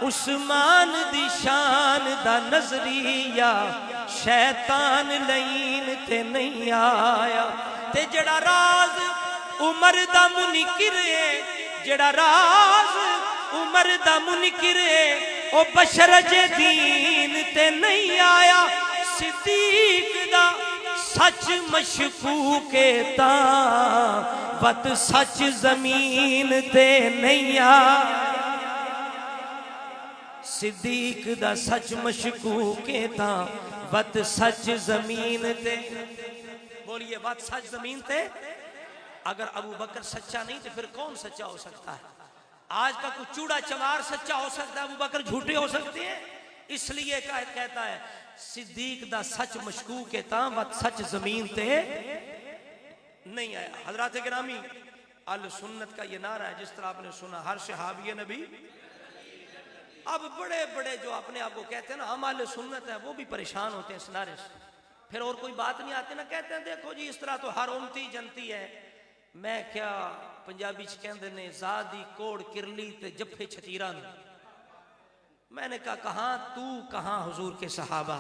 उस्मान दी शान दा नजरिया शैतान लईन ते नहीं आया। ते जड़ा राज उमर दा मुनकिर है, जड़ा राज उमर दा मुनकिर है ओ बशर जे दीन ते नहीं आया। सिद्दीक दा सच मशकूके ता वत सच जमीन ते नहीं आया। सिद्दीक दा सच मशकूके ता वत सच जमीन ते, बोलिए वत सच जमीन ते। अगर अबू बकर सच्चा नहीं तो फिर कौन सच्चा हो सकता है? आज का कुछ चूड़ा चमार सच्चा हो सकता है, अबू बकर झूठे हो सकते हैं। इसलिए कहता है सिद्दीक दा सच मशकूक है ता वत सच जमीन ते नहीं आया। हजरात गिरामी अल सुन्नत का ये नारा है, जिस तरह आपने सुना हर शहाबी नबी। अब बड़े बड़े जो अपने आप को कहते हैं ना हम अल सुन्नत है, वो भी परेशान होते हैं इस नारे से। फिर और कोई बात नहीं आती ना, कहते हैं देखो जी इस तरह तो हर उम्मती जनती है। मैं क्या पंजाबी च कहते ने ज़ादी कोड़ किरली ते जफे छतीरा। मैंने कहा कहाँ तू कहाँ हुजूर के सहाबा,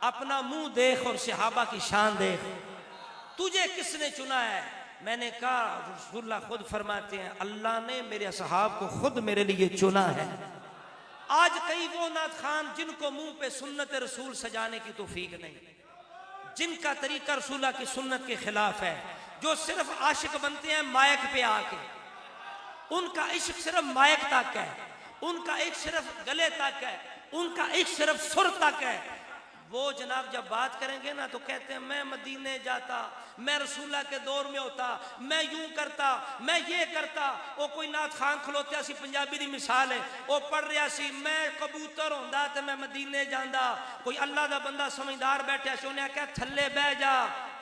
अपना मुंह देख और सहाबा की शान देख, तुझे किसने चुना है? मैंने कहा रसूलुल्लाह खुद फरमाते हैं अल्लाह ने मेरे सहाब को खुद मेरे लिए चुना है। आज कई वो नात खान जिनको मुंह पे सुन्नत रसूल सजाने की तौफीक नहीं, जिनका तरीका रसूलुल्लाह की सुन्नत के खिलाफ है, जो सिर्फ आशिक बनते हैं मायक पे आके, उनका इश्क सिर्फ मायक तक है, उनका इश्क सिर्फ गले तक है, उनका इश्क सिर्फ सुर तक है। वो जनाब जब बात करेंगे ना तो कहते हैं मैं मदीने जाता, मैं रसूलुल्लाह के दौर में होता, मैं यूं करता, मैं ये करता। वो कोई नात खान खलोत्या सी, पंजाबी दी मिसाल है, वो पढ़ रहा सी मैं कबूतर होंदा ते मैं मदीने जांदा। कोई अल्लाह दा बंदा समझदार बैठा सी, उन्हें आख्या थल्ले बह जा,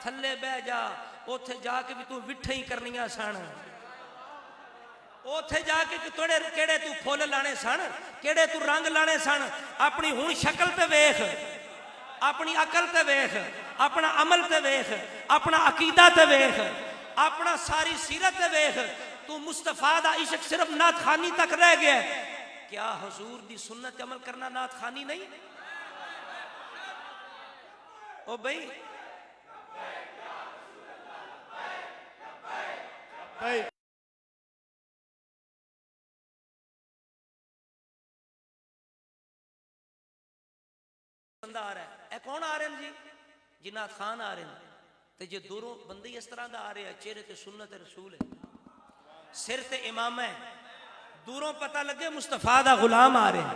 थल्ले बह जा, उथे जाके भी तू विठे ही करनियां सन, उथे जाके तोड़े केड़े तू फुल लाने सन, केड़े तू रंग लाने सन। अपनी हुण शक्ल ते वेख, अपनी अकल ते वेख, अपना अमल ते वेख, अपना अकीदा ते वेख, अपना सारी सीरत ते वेख। तू मुस्तफा दा इश्क सिर्फ नात खानी तक रह गया। क्या हुजूर दी सुन्नत अमल करना नात खानी नहीं? ओ भाई बंदा आ रहा है, कौन आ रहे हैं जी? जिन्नात खान आ रहे हैं। तो जो दूरों बंदे इस तरह का आ रहे हैं, चेहरे ते सुन्नत रसूल है, सिर ते इमाम है, दूरों पता लगे मुस्तफा दा गुलाम आ रहे हैं।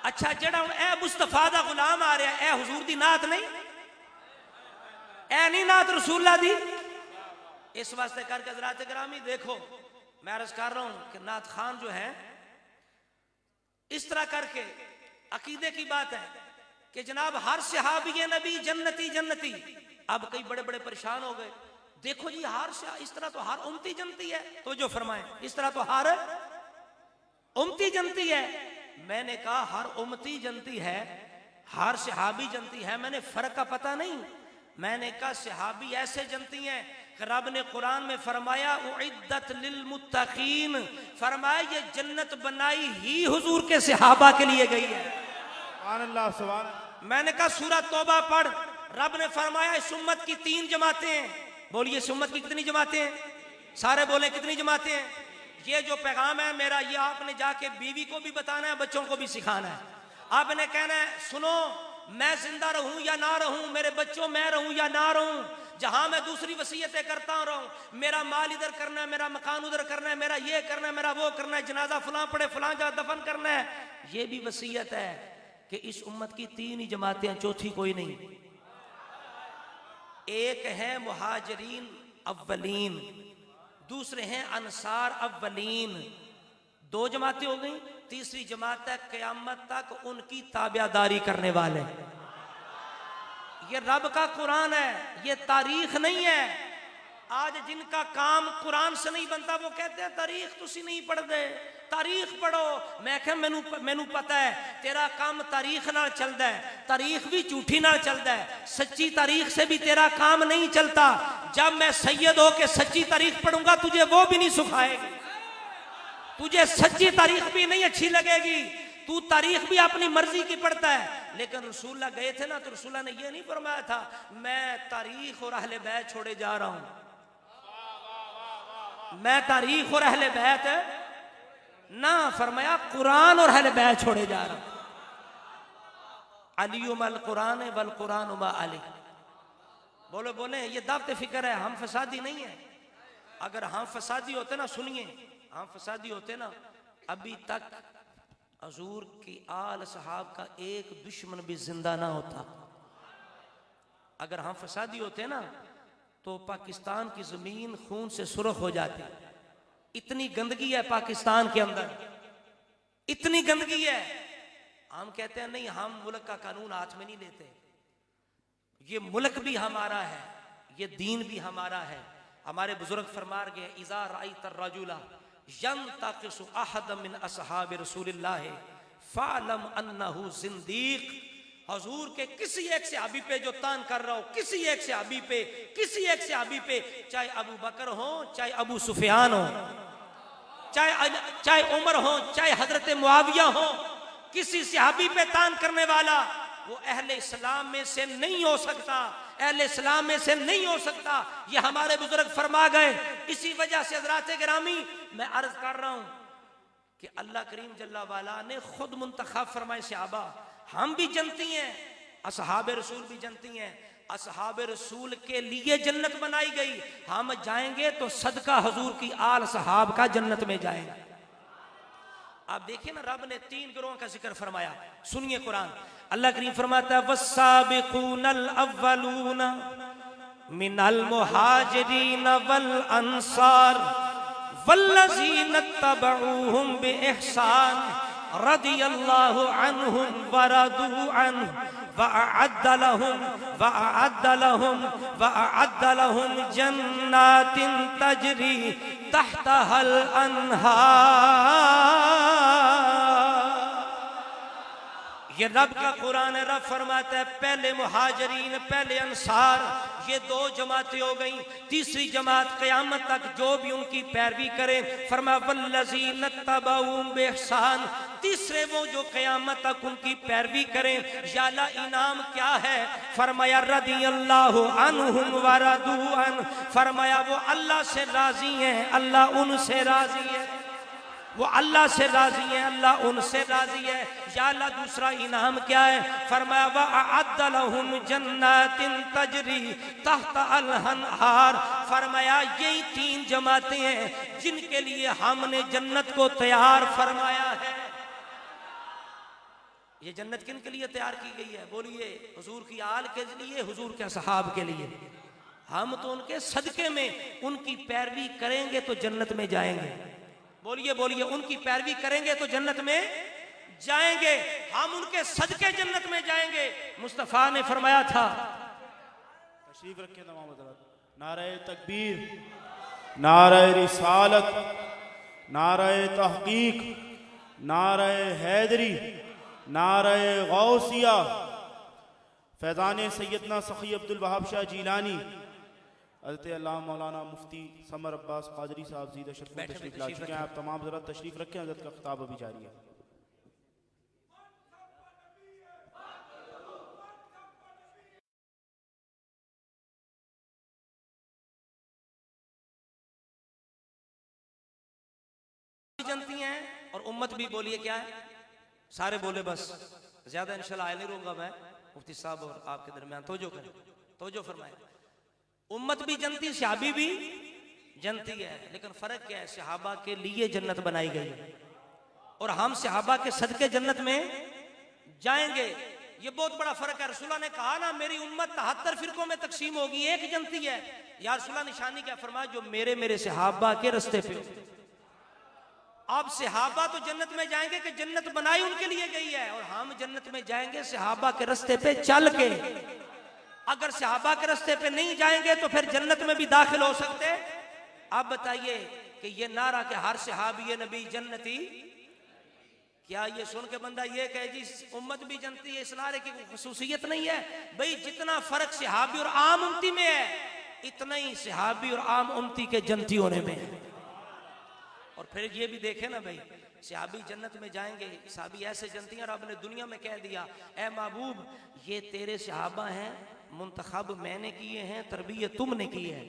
अच्छा जड़ा हुण ए मुस्तफा दा गुलाम आ रहा है, ए हुजूर दी नात नहीं, ए नहीं नात रसूलुल्लाह दी। इस वास्ते करके हज़रात गिरामी देखो, मैं अर्ज कर रहा हूं कि नात खान जो है इस तरह करके अकीदे की बात है कि जनाब हर सहाबी नबी जन्नती जन्नती। अब कई बड़े बड़े परेशान हो गए, देखो जी हर इस तरह तो हर उम्मती जनती है, तो जो फरमाए इस तरह तो हर उम्मती जनती है। मैंने कहा हर उम्मती जनती है, हर सहाबी जनती है, मैंने फर्क का पता नहीं। मैंने कहा सहाबी ऐसे जनती हैं कि रब ने कुरान में फरमाया उइद्दत लिल मुत्तकीन, फरमाया ये जन्नत बनाई ही हुजूर के सहाबा के लिए गई है। सुभान अल्लाह, सुभान अल्लाह। मैंने कहा सूरह तौबा पढ़, रब ने फरमाया इस उम्मत की 3 जमातें हैं। बोलिए इस उम्मत की कितनी जमातें हैं? सारे बोले कितनी जमातें हैं? ये जो पैगाम है मेरा, ये आपने जाके बीवी को भी बताना है, बच्चों को भी सिखाना है। आपने कहना है सुनो, मैं जिंदा रहूं या ना रहूं, मेरे बच्चों मैं रहूं या ना रहूं, जहां मैं दूसरी वसीयतें करता रहूं, मेरा माल इधर करना है, मेरा मकान उधर करना है, मेरा ये करना है, मेरा वो करना है, जनाजा फलां पड़े फलां जगह दफन करना है, ये भी वसीयत है कि इस उम्मत की 3 ही जमातें हैं, चौथी कोई नहीं। एक है मुहाजिरीन अव्वलीन, दूसरे हैं अंसार अव्वलीन, 2 जमातें हो गई। तीसरी जमात है क़यामत तक उनकी ताबियादारी करने वाले। ये रब का कुरान है, ये तारीख नहीं है। आज जिनका काम कुरान से नहीं बनता वो कहते हैं तारीख तुसी नहीं पढ़ दे, तारीख पढ़ो। मैं कहा मैनू पता है तेरा काम तारीख नाल चलता है, तारीख भी झूठी नाल चलता है, सच्ची तारीख से भी तेरा काम नहीं चलता। जब मैं सैयद हो के सच्ची तारीख पढ़ूंगा तुझे वो भी नहीं सुखाएगी, तुझे सच्ची तारीख भी नहीं अच्छी लगेगी, तू तारीख भी अपनी मर्जी की पढ़ता है। लेकिन रसूलुल्लाह गए थे ना, तो रसूलुल्लाह ने ये नहीं फरमाया था मैं तारीख और अहले बैत छोड़े जा रहा हूं, मैं तारीख और अहले बैत ना, फरमाया कुरान और अहले बैत छोड़े जा रहा हूं। अलियुमल कुरान वल कुरान मा अली। बोले बोले ये दावत फिक्र है, हम फसादी नहीं है। अगर हम फसादी होते ना, सुनिए, हम फसादी होते ना, अभी तक हजूर की आल सहाब का एक दुश्मन भी जिंदा ना होता। अगर हम फसादी होते ना तो पाकिस्तान की जमीन खून से सुर्ख हो जाती। इतनी गंदगी है पाकिस्तान के अंदर, इतनी गंदगी है। हम कहते हैं नहीं, हम मुल्क का कानून हाथ में नहीं लेते, ये मुल्क भी हमारा है, ये दीन भी हमारा है। हमारे बुजुर्ग फरमा गए इज़ा राइत अर्रजुला यंतकिसु अहद मिन असहाब रसूलिल्लाह फ़अलम अन्नहु ज़िंदीक़। हजूर के किसी एक सहाबी पे जो तान कर रहा हो, किसी एक सहाबी पे, किसी एक सहाबी पे, चाहे अबू बकर हो, चाहे अबू सुफियान हो, चाहे उमर हो, चाहे हजरत मुआविया हो, किसी सहाबी पे तान करने वाला वो अहले इस्लाम में से नहीं हो सकता, अहले इस्लाम में से नहीं हो सकता। ये हमारे बुजुर्ग फरमा गए। इसी वजह से हज़रात गिरामी मैं अर्ज कर रहा हूं कि अल्लाह करीम जल्ला वाला ने खुद मुंतखब फरमाए सहाबा। हम भी जनती हैं, असहाब रसूल भी जनती हैं। असहाब रसूल के लिए जन्नत बनाई गई, हम जाएंगे तो सदका हजूर की आल सहाब का जन्नत में जाएंगे। आप देखिए ना, रब ने 3 गिरोह का जिक्र फरमाया। सुनिए कुरान, अल्लाह करीम फरमाता है वस्साबिकूनल अव्वलून मिनल मुहाजिरीन वल अंसार वल्लज़ीना तबऊहुम बिइहसान रदियल्लाहु अन्हुम वरदू अन्हु वअअद्द लहुम जन्नातिन तजरी तहतहल अन्हार। ये रब का कुरान है। रब फरमाता है पहले मुहाजिरीन, पहले अंसार, ये 2 जमातें हो गई। तीसरी जमात क़यामत तक जो भी उनकी पैरवी करे, फरमाया वल्लज़ीना तबऊहुम बिइहसान, तीसरे वो जो क़यामत तक उनकी पैरवी करें। याला इनाम क्या है? फरमाया रदियल्लाहु अन्हुम वरदू अन्हु, फरमाया वो अल्लाह से राजी हैं, अल्लाह उनसे राजी है। वो अल्लाह से राजी है, अल्लाह उनसे राजी है। या अल्लाह दूसरा इनाम क्या है? फरमाया वअअद्द लहुम जन्नातिन तजरी तहत अल-अन्हार। फरमाया यही 3 जमातें हैं जिनके लिए हमने जन्नत को तैयार फरमाया है। ये जन्नत किन के लिए तैयार की गई है? बोलिए, हुजूर की आल के लिए, हुजूर के सहाब के लिए। हम तो उनके सदके में उनकी पैरवी करेंगे तो जन्नत में जाएंगे। बोलिए बोलिए, उनकी पैरवी करेंगे तो जन्नत में जाएंगे, हम उनके सदके जन्नत में जाएंगे। मुस्तफा ने फरमाया था, तशरीफ रखें तमाम हज़रात। नारे तकबीर, नारे रिसालत, नारे तहकीक, नारे हैदरी, नारे गौसिया, फैज़ान सैयदना सखी अब्दुल वहाब शाह जीलानी, हज़रत अल्लाह मौलाना मुफ्ती समर अब्बास कादरी साहब ज़ीद शरीफ तशरीफ ला चुके हैं। आप तमाम ज़रा तशरीफ रखें, हज़रत का खिताब अभी जारी है। जनती हैं और उम्मत भी। बोलिए क्या है? सारे बोले, बस ज्यादा इंशाल्लाह नहीं रहूंगा मैं। मुफ्ती साहब और आपके दरमियान तवज्जो करें, तवज्जो फरमाएं। उम्मत भी जनती, सहाबी भी जनती है, लेकिन फर्क क्या है? सहाबा के लिए जन्नत बनाई गई है और हम सहाबा के सदके जन्नत में जाएंगे। ये बहुत बड़ा फर्क है। रसूलुल्लाह ने कहा ना, मेरी उम्मत 73 फिरकों में तकसीम होगी, एक जनती है। या रसूलुल्लाह निशानी क्या फरमाया? जो मेरे सहाबा के रास्ते पे। अब सहाबा तो जन्नत में जाएंगे कि जन्नत बनाई उनके लिए गई है, और हम जन्नत में जाएंगे सहाबा के रास्ते पे चल के। अगर सहाबा के रास्ते पे नहीं जाएंगे तो फिर जन्नत में भी दाखिल हो सकते। अब बताइए कि ये नारा कि हर सहाबी नबी जन्नती, क्या ये सुन के बंदा ये कहे जी उम्मत भी जनती है, इस नारे की खुसूसियत नहीं है? भाई जितना फर्क सहाबी और आम उम्मती में है, इतना ही सहाबी और आम उम्मती के जनती होने में है। और फिर ये भी देखे ना भाई, सहाबी जन्नत में जाएंगे, सहाबी ऐसे जनती हैं, रब ने दुनिया में कह दिया, ए महबूब ये तेरे सहाबा हैं, मुंतखब मैंने किए हैं, तरबियत तुमने की है,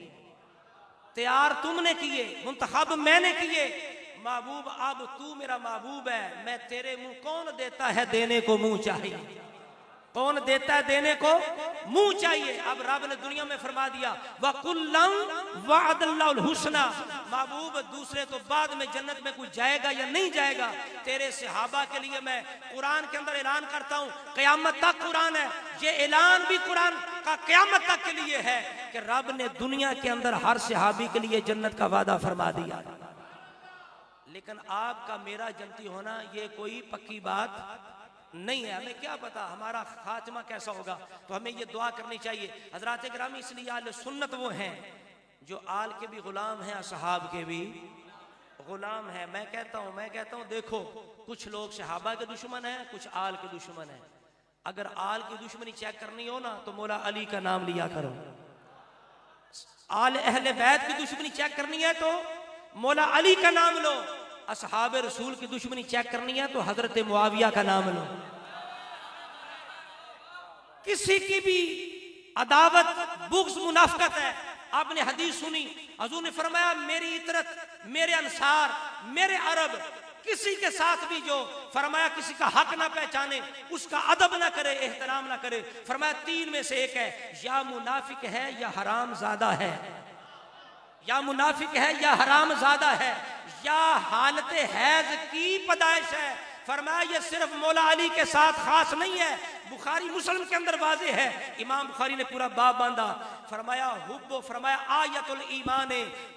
तैयार तुमने किए, मुंतखब मैंने किए। महबूब अब तू मेरा महबूब है, मैं तेरे मुंह, कौन देता है देने को मुंह चाहिए, कौन देता है देने को मुंह चाहिए। अब रब ने दुनिया में फरमा दिया, वकुल्लम वअदल्लाहुल हुस्ना। महबूब दूसरे तो बाद में जन्नत में कोई जाएगा या नहीं जाएगा, तेरे सहाबा के लिए मैं कुरान के अंदर ऐलान करता हूं, कयामत तक कुरान है, ये ऐलान भी कुरान का कयामत तक के लिए है कि रब ने दुनिया के अंदर हर सहाबी के लिए जन्नत का वादा फरमा दिया। लेकिन आपका मेरा जन्नती होना ये कोई पक्की बात नहीं है। हमें क्या पता हमारा खात्मा कैसा होगा, तो हमें ये दुआ करनी चाहिए। हजरात गिरामी, इसलिए आले सुन्नत वो हैं जो आल के भी गुलाम हैं, असहाब के भी गुलाम हैं। मैं कहता हूँ देखो, कुछ लोग सहाबा के दुश्मन हैं, कुछ आल के दुश्मन हैं। अगर आल की दुश्मनी चेक करनी हो ना तो मौला अली का नाम लिया करो। आल अहले बैत की दुश्मनी चेक करनी है तो मौला अली का नाम लो। असहाब रसूल की दुश्मनी चेक करनी है तो हजरत मुआविया का नाम लो। किसी की भी अदावत, बुग़्ज़, मुनाफ़क़त है। आपने हदीस सुनी, हुज़ूर ने फरमाया मेरी इतरत, मेरे अंसार, मेरे अरब, किसी के साथ भी जो फरमाया किसी का हक ना पहचाने, उसका अदब ना करे, एहतराम ना करे। फरमाया 3 में से एक है, या मुनाफिक है या हराम ज़्यादा है, या मुनाफिक है या हराम ज़्यादा है, या हालत हैज़ की पैदाइश है। फरमाया ये सिर्फ मौला अली के साथ खास नहीं है, बुखारी मुस्लिम के अंदर वाज़े है। इमाम बुखारी ने पूरा बाब बांधा। फरमाया हुब्बो, फरमाया आयतुल ईमान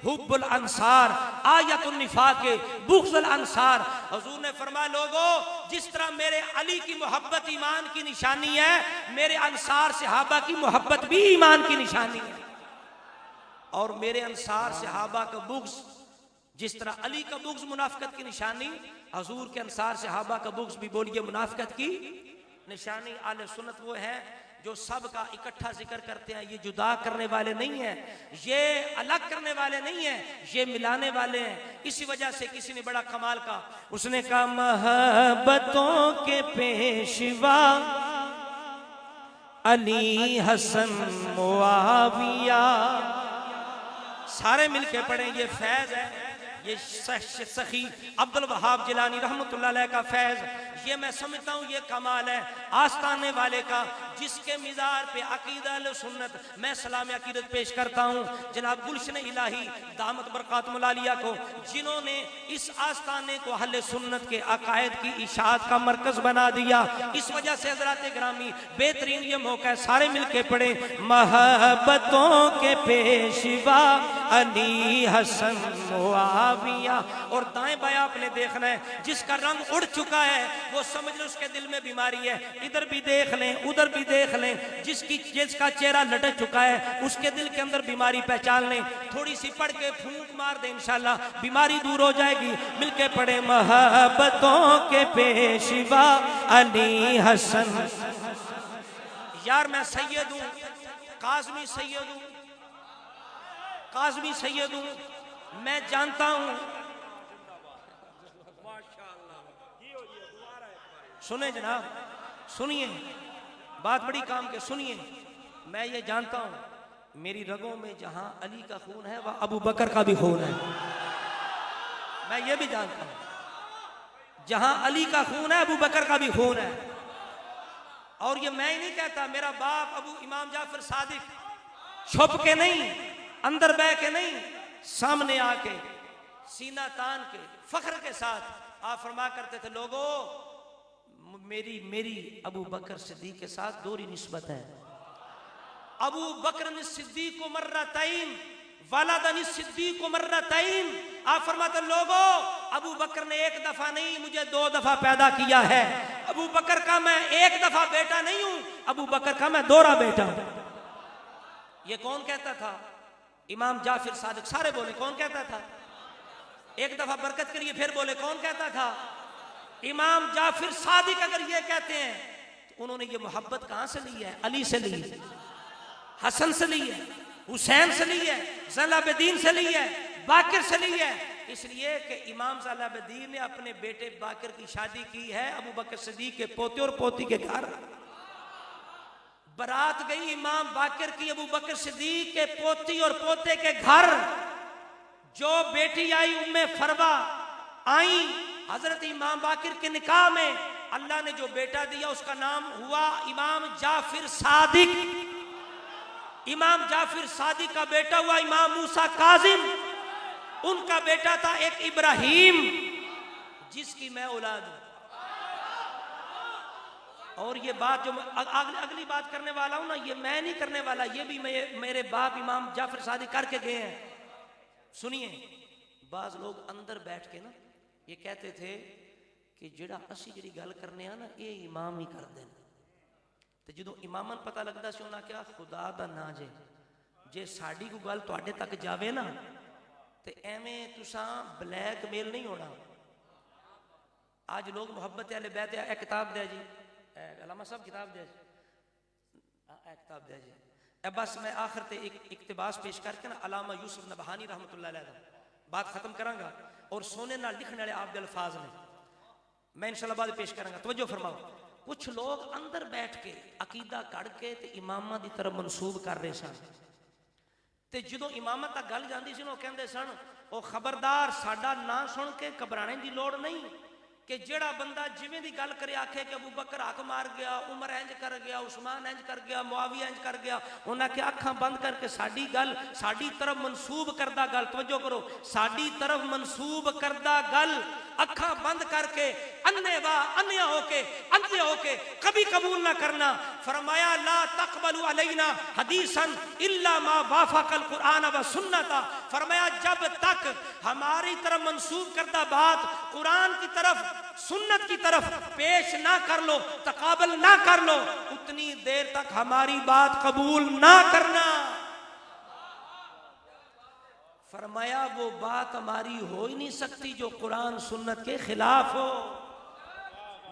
हुब्बुल अंसार, आयतुल निफाक बुग़्ज़ुल अंसार। हुज़ूर ने फरमाया लोगों, जिस तरह मेरे अली की मोहब्बत ईमान की निशानी है, मेरे अंसार सहाबा की मोहब्बत भी ईमान की निशानी है। और मेरे अंसार सहाबा का बुग़्ज़, जिस तरह अली का बुग़्ज़ मुनाफ़क़त की निशानी, हुज़ूर के अंसार सहाबा का बुग़्ज़ भी बोलिए मुनाफ़क़त की निशानी। आले सुन्नत वो है जो सब का इकट्ठा जिक्र करते हैं, ये जुदा करने वाले नहीं हैं, ये अलग करने वाले नहीं हैं, ये मिलाने वाले हैं। इसी वजह से किसी ने बड़ा कमाल का, उसने कहा महब्बतों के पेशवा अली हसन मुआविया। सारे मिलके पढ़े, ये फैज है, ये सखी अब्दुल वहाब जिलानी रहमतुल्लाह अलैह का फैज, ये मैं समझता हूँ ये कमाल है आस्ताने वाले का, जिसके मिज़ार पे अकीदा अहले सुन्नत। मैं सलाम अकीदत पेश करता हूँ जनाब गुलशन इलाही दामत बरकातुहुल आलिया को, जिन्होंने इस आस्ताने को अहले सुन्नत के अकायद की इशाअत का मरकज बना दिया। इस वजह से हज़रात ग्रामी बेहतरीन ये मौका है, सारे मिलके पढ़े महब्बतों के पेशवा अली हसन मुआविया। और दाएं बाएं आपने देखना है, जिसका रंग उड़ चुका है वो समझ लो उसके दिल में बीमारी है, इधर भी देख लें उधर भी देख लें, जिसका चेहरा लटक चुका है उसके दिल के अंदर बीमारी पहचान लें, थोड़ी सी पढ़ के फूंक मार दें इंशाल्लाह बीमारी दूर हो जाएगी। मिलके पढ़े महब्बतों के पेशवा अली हसन। यार मैं सैयद हूं, काज़मी सैयद हूं, काज़मी सैयद हूं, मैं जानता हूं। सुने जनाब, सुनिए बात बड़ी काम के, सुनिए। मैं ये जानता हूं मेरी रगों में जहां अली का खून है वह अबू बकर का भी खून है। मैं ये भी जानता हूं जहां अली का खून है अबू बकर का भी खून है। और ये मैं ही नहीं कहता, मेरा बाप अबू इमाम जाफर सादिक छुप के नहीं, अंदर बह के नहीं, सामने आके सीना तान के फख्र के साथ आप फरमा करते थे, लोगों मेरी अबू बकर सिद्दीक के साथ दोहरी निस्बत है। अबू बकर सिद्दीक को मर्रतैन वलदनी सिद्दीक को मर्रतैन। आप फरमाते लोगों अबू बकर ने एक दफा नहीं मुझे 2 दफा पैदा किया है। अबू बकर का मैं एक दफा बेटा नहीं हूं, अबू बकर का मैं दोहरा बेटा हूं। ये कौन कहता था? इमाम जाफर सादिक। सारे बोले कौन कहता था? एक दफा बरकत करिए फिर बोले कौन कहता था? इमाम जाफर सादिक। अगर ये कहते हैं तो उन्होंने ये मोहब्बत कहां से ली है? अली से ली है, हसन से ली है, हुसैन से ली है, ज़ैनुलआबिदीन से ली है, बाकिर से ली है। इसलिए कि इमाम ज़ैनुलआबिदीन ने अपने बेटे बाकिर की शादी की है अबू बकर सिद्दीक के पोते और पोती के घर। बारात गई इमाम बाकिर की अबू बकर सिद्दीक के पोती और पोते के घर। जो बेटी आई उम्मे फरवा आई हजरत इमाम बाकिर के निकाह में, अल्लाह ने जो बेटा दिया उसका नाम हुआ इमाम जाफर सादिक। इमाम जाफर सादिक का बेटा हुआ इमाम मूसा काजिम। उनका बेटा था एक इब्राहिम जिसकी मैं औलाद हूं। और ये बात जो अगली बात करने वाला हूं ना, ये मैं नहीं करने वाला, ये भी मेरे बाप इमाम जाफर सादिक करके गए हैं। सुनिए, बाज लोग अंदर बैठ के ना ये कहते थे कि जेड़ा असी जी गल करने ना ये इमाम ही कर दें। तो जो इमामन पता लगता से उन्हें क्या खुदा दा ना जे साड़ी को गल तुहाडे तक जावे ना तो एवें तुसा ब्लैकमेल नहीं होना। आज लोग मुहब्बत वाले बैठे ए किताब दे जी, अलामा साहब किताब दे जी, किताब दे जी। बस मैं आखिर ते एक इक्तिबास पेश करके ना अलामा यूसुफ नबहानी रहमतुल्लाह अलैह बात खत्म करांगा। और सोने नाल लिखने वाले आप दे अल्फाज ने मैं इंशाल्लाह बाद पेश करांगा। तवज्जो फरमाओ। कुछ लोग अंदर बैठ के अकीदा कड़ के ते इमामा दी तरफ मनसूब कर रहे सन, ते जो इमामा तक गल जाती सी कहते सन ओ खबरदार साडा ना सुन के घबराने की लोड़ नहीं कि जेड़ा बंदा जिवें दी गल करे आखे कि अबू बकर हक मार गया, उमर इंज कर गया, उस्मान इंज कर गया, मुआविया इंज कर गया, उन्हें क्या अखां बंद करके साडी गल साडी तरफ मनसूब करदा गल, तवज्जो करो, साडी तरफ मनसूब करदा गल अखां बंद करके अन्या होके अंधे होके कभी कबूल ना करना। फरमाया ला तक़बलू अलैना हदीसन इल्ला मा वाफ़क़ल कुरान व सुन्नता। फरमाया जब तक हमारी तरफ मंसूब करदा बात कुरान की तरफ सुन्नत की तरफ पेश ना कर लो, तकाबल ना कर लो, उतनी देर तक हमारी बात कबूल ना करना। फरमाया वो बात हमारी हो ही नहीं सकती जो कुरान सुन्नत के खिलाफ हो।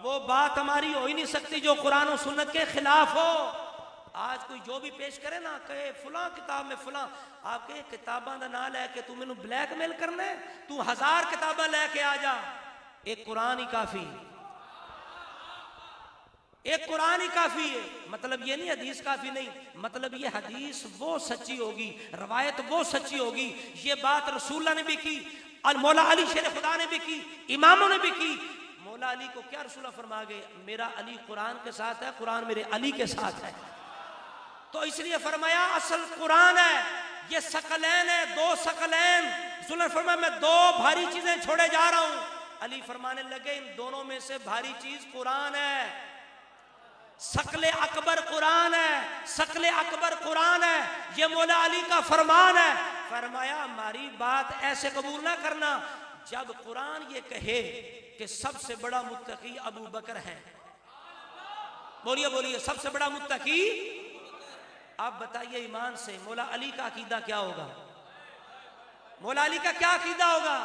वो बात हमारी हो ही नहीं सकती जो कुरान और सुन्नत के खिलाफ हो। आज कोई जो भी पेश करे ना कहे फुला किताब में फुला, आपके किताबा का ना लैके तू मैनू ब्लैकमेल करना है, तू 1000 किताबा लैके आ जा, एक कुरान ही काफी, एक कुरान ही काफी है। मतलब ये नहीं हदीस काफी नहीं, मतलब ये हदीस वो सच्ची होगी, रवायत वो सच्ची होगी, ये बात रसूलुल्लाह ने भी की, और मौला अली शेर खुदा ने भी की, इमामों ने भी की। मौला अली को क्या रसूलुल्लाह फरमा गए, मेरा अली कुरान के साथ है, कुरान मेरे अली के साथ है। तो इसलिए फरमाया असल कुरान है, ये सकलैन है, दो सकलैन। रसूलुल्लाह ने फरमाया मैं दो भारी चीजें छोड़े जा रहा हूं। अली फरमाने लगे इन दोनों में से भारी चीज कुरान है। सकले अकबर कुरान है, सकले अकबर कुरान है, ये मौला अली का फरमान है। फरमाया हमारी बात ऐसे कबूल ना करना, जब कुरान ये कहे कि सबसे बड़ा मुत्तकी अबू बकर है। बोलिए बोलिए, सबसे बड़ा मुत्तकी। आप बताइए ईमान से मौला अली का अकीदा क्या होगा, मौला अली का क्या अकीदा होगा।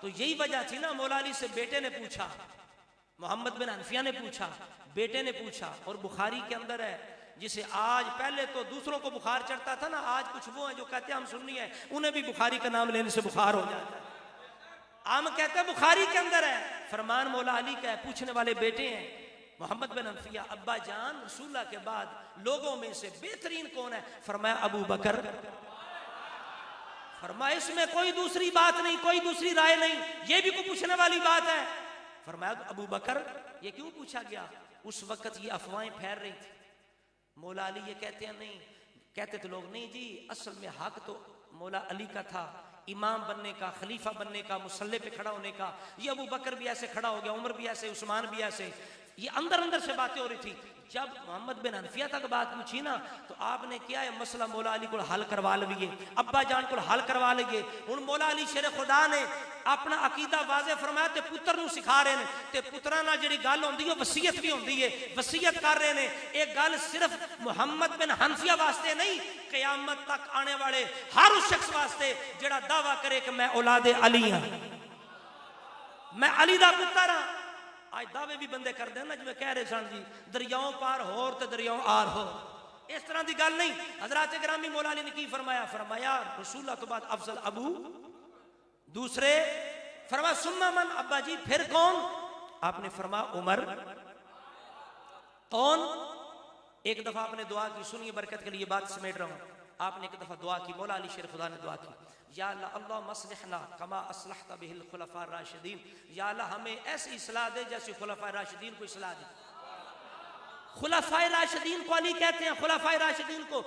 तो यही वजह थी ना, मौला अली से बेटे ने पूछा, मोहम्मद बिन हनफिया ने पूछा, बेटे ने पूछा। और बुखारी के अंदर है, जिसे आज, पहले तो दूसरों को बुखार चढ़ता था ना, आज कुछ वो हैं जो कहते हैं हम सुन्नी है, उन्हें भी बुखारी का नाम लेने से बुखार हो जाता है। हम कहते हैं बुखारी के अंदर है, फरमान मौला अली का है। पूछने वाले बेटे हैं मोहम्मद बिन हनफिया, अब्बा जान रसूलुल्लाह के बाद लोगों में से बेहतरीन कौन है। फरमाया अबू बकर। फरमाया इसमें कोई दूसरी बात नहीं, कोई दूसरी राय नहीं, ये भी कोई पूछने वाली बात है। फरमाया अबू बकर। ये क्यों पूछा गया, उस वक्त ये अफवाहें फैल रही थी। मौला अली ये कहते हैं नहीं, कहते थे लोग नहीं जी असल में हक तो मौला अली का था, इमाम बनने का, खलीफा बनने का, मुसल्ले पे खड़ा होने का। ये अबू बकर भी ऐसे खड़ा हो गया, उमर भी ऐसे, उस्मान भी ऐसे। ये अंदर अंदर से बातें हो रही थी। जब मोहम्मद बिन हनफिया तक बात पूछी ना, तो आपने क्या है मसला मौला अली को हल करवा लिए, अब्बा जान को हल करवा लिए। हुण मौला अली शेर खुदा ने अपना अकीदा वाजे फरमाया ते पुत्र नूं सिखा रहे हैं। ते पुत्रां नाल जिहड़ी गल होंदी है वसीयत भी होंदी है, वसीयत कर रहे हैं। एक गल सिर्फ मोहम्मद बिन हनफिया वास्ते नहीं, क़यामत तक आने वाले हर उस शख्स वास्ते जिहड़ा दावा करे कि मैं औलादे अली हां, मैं अली दा पुत्र हां। आज दावे भी बंदे कर देना जिवें कह रहे सन जी दरियाओं पार होर ते दरियाओं आर हो, इस तरह की गल नहीं। हजरत गिरामी मौला अली ने की फरमाया, फरमाया रसूलुल्लाह के बाद अफजल अबू, दूसरे फरमाया सुन्ना मन, अब्बा जी फिर कौन। आपने फरमाया उमर। कौन। एक दफा आपने दुआ की, सुनिए बरकत के लिए बात समेट रहा हूं। आपने एक दफा दुआ की, मौला अली शेर खुदा ने दुआ की, या अल्लाह अल्लाह मसलिहना कमा असलहता बिहिल खुलफा राशिदीन, या अल्लाह हमें ऐसी इस्लाह दे जैसे खुलफा राशिदीन को इस्लाह दे। खुलफा राशिदीन को अली कहते हैं, खुलफा राशिदीन को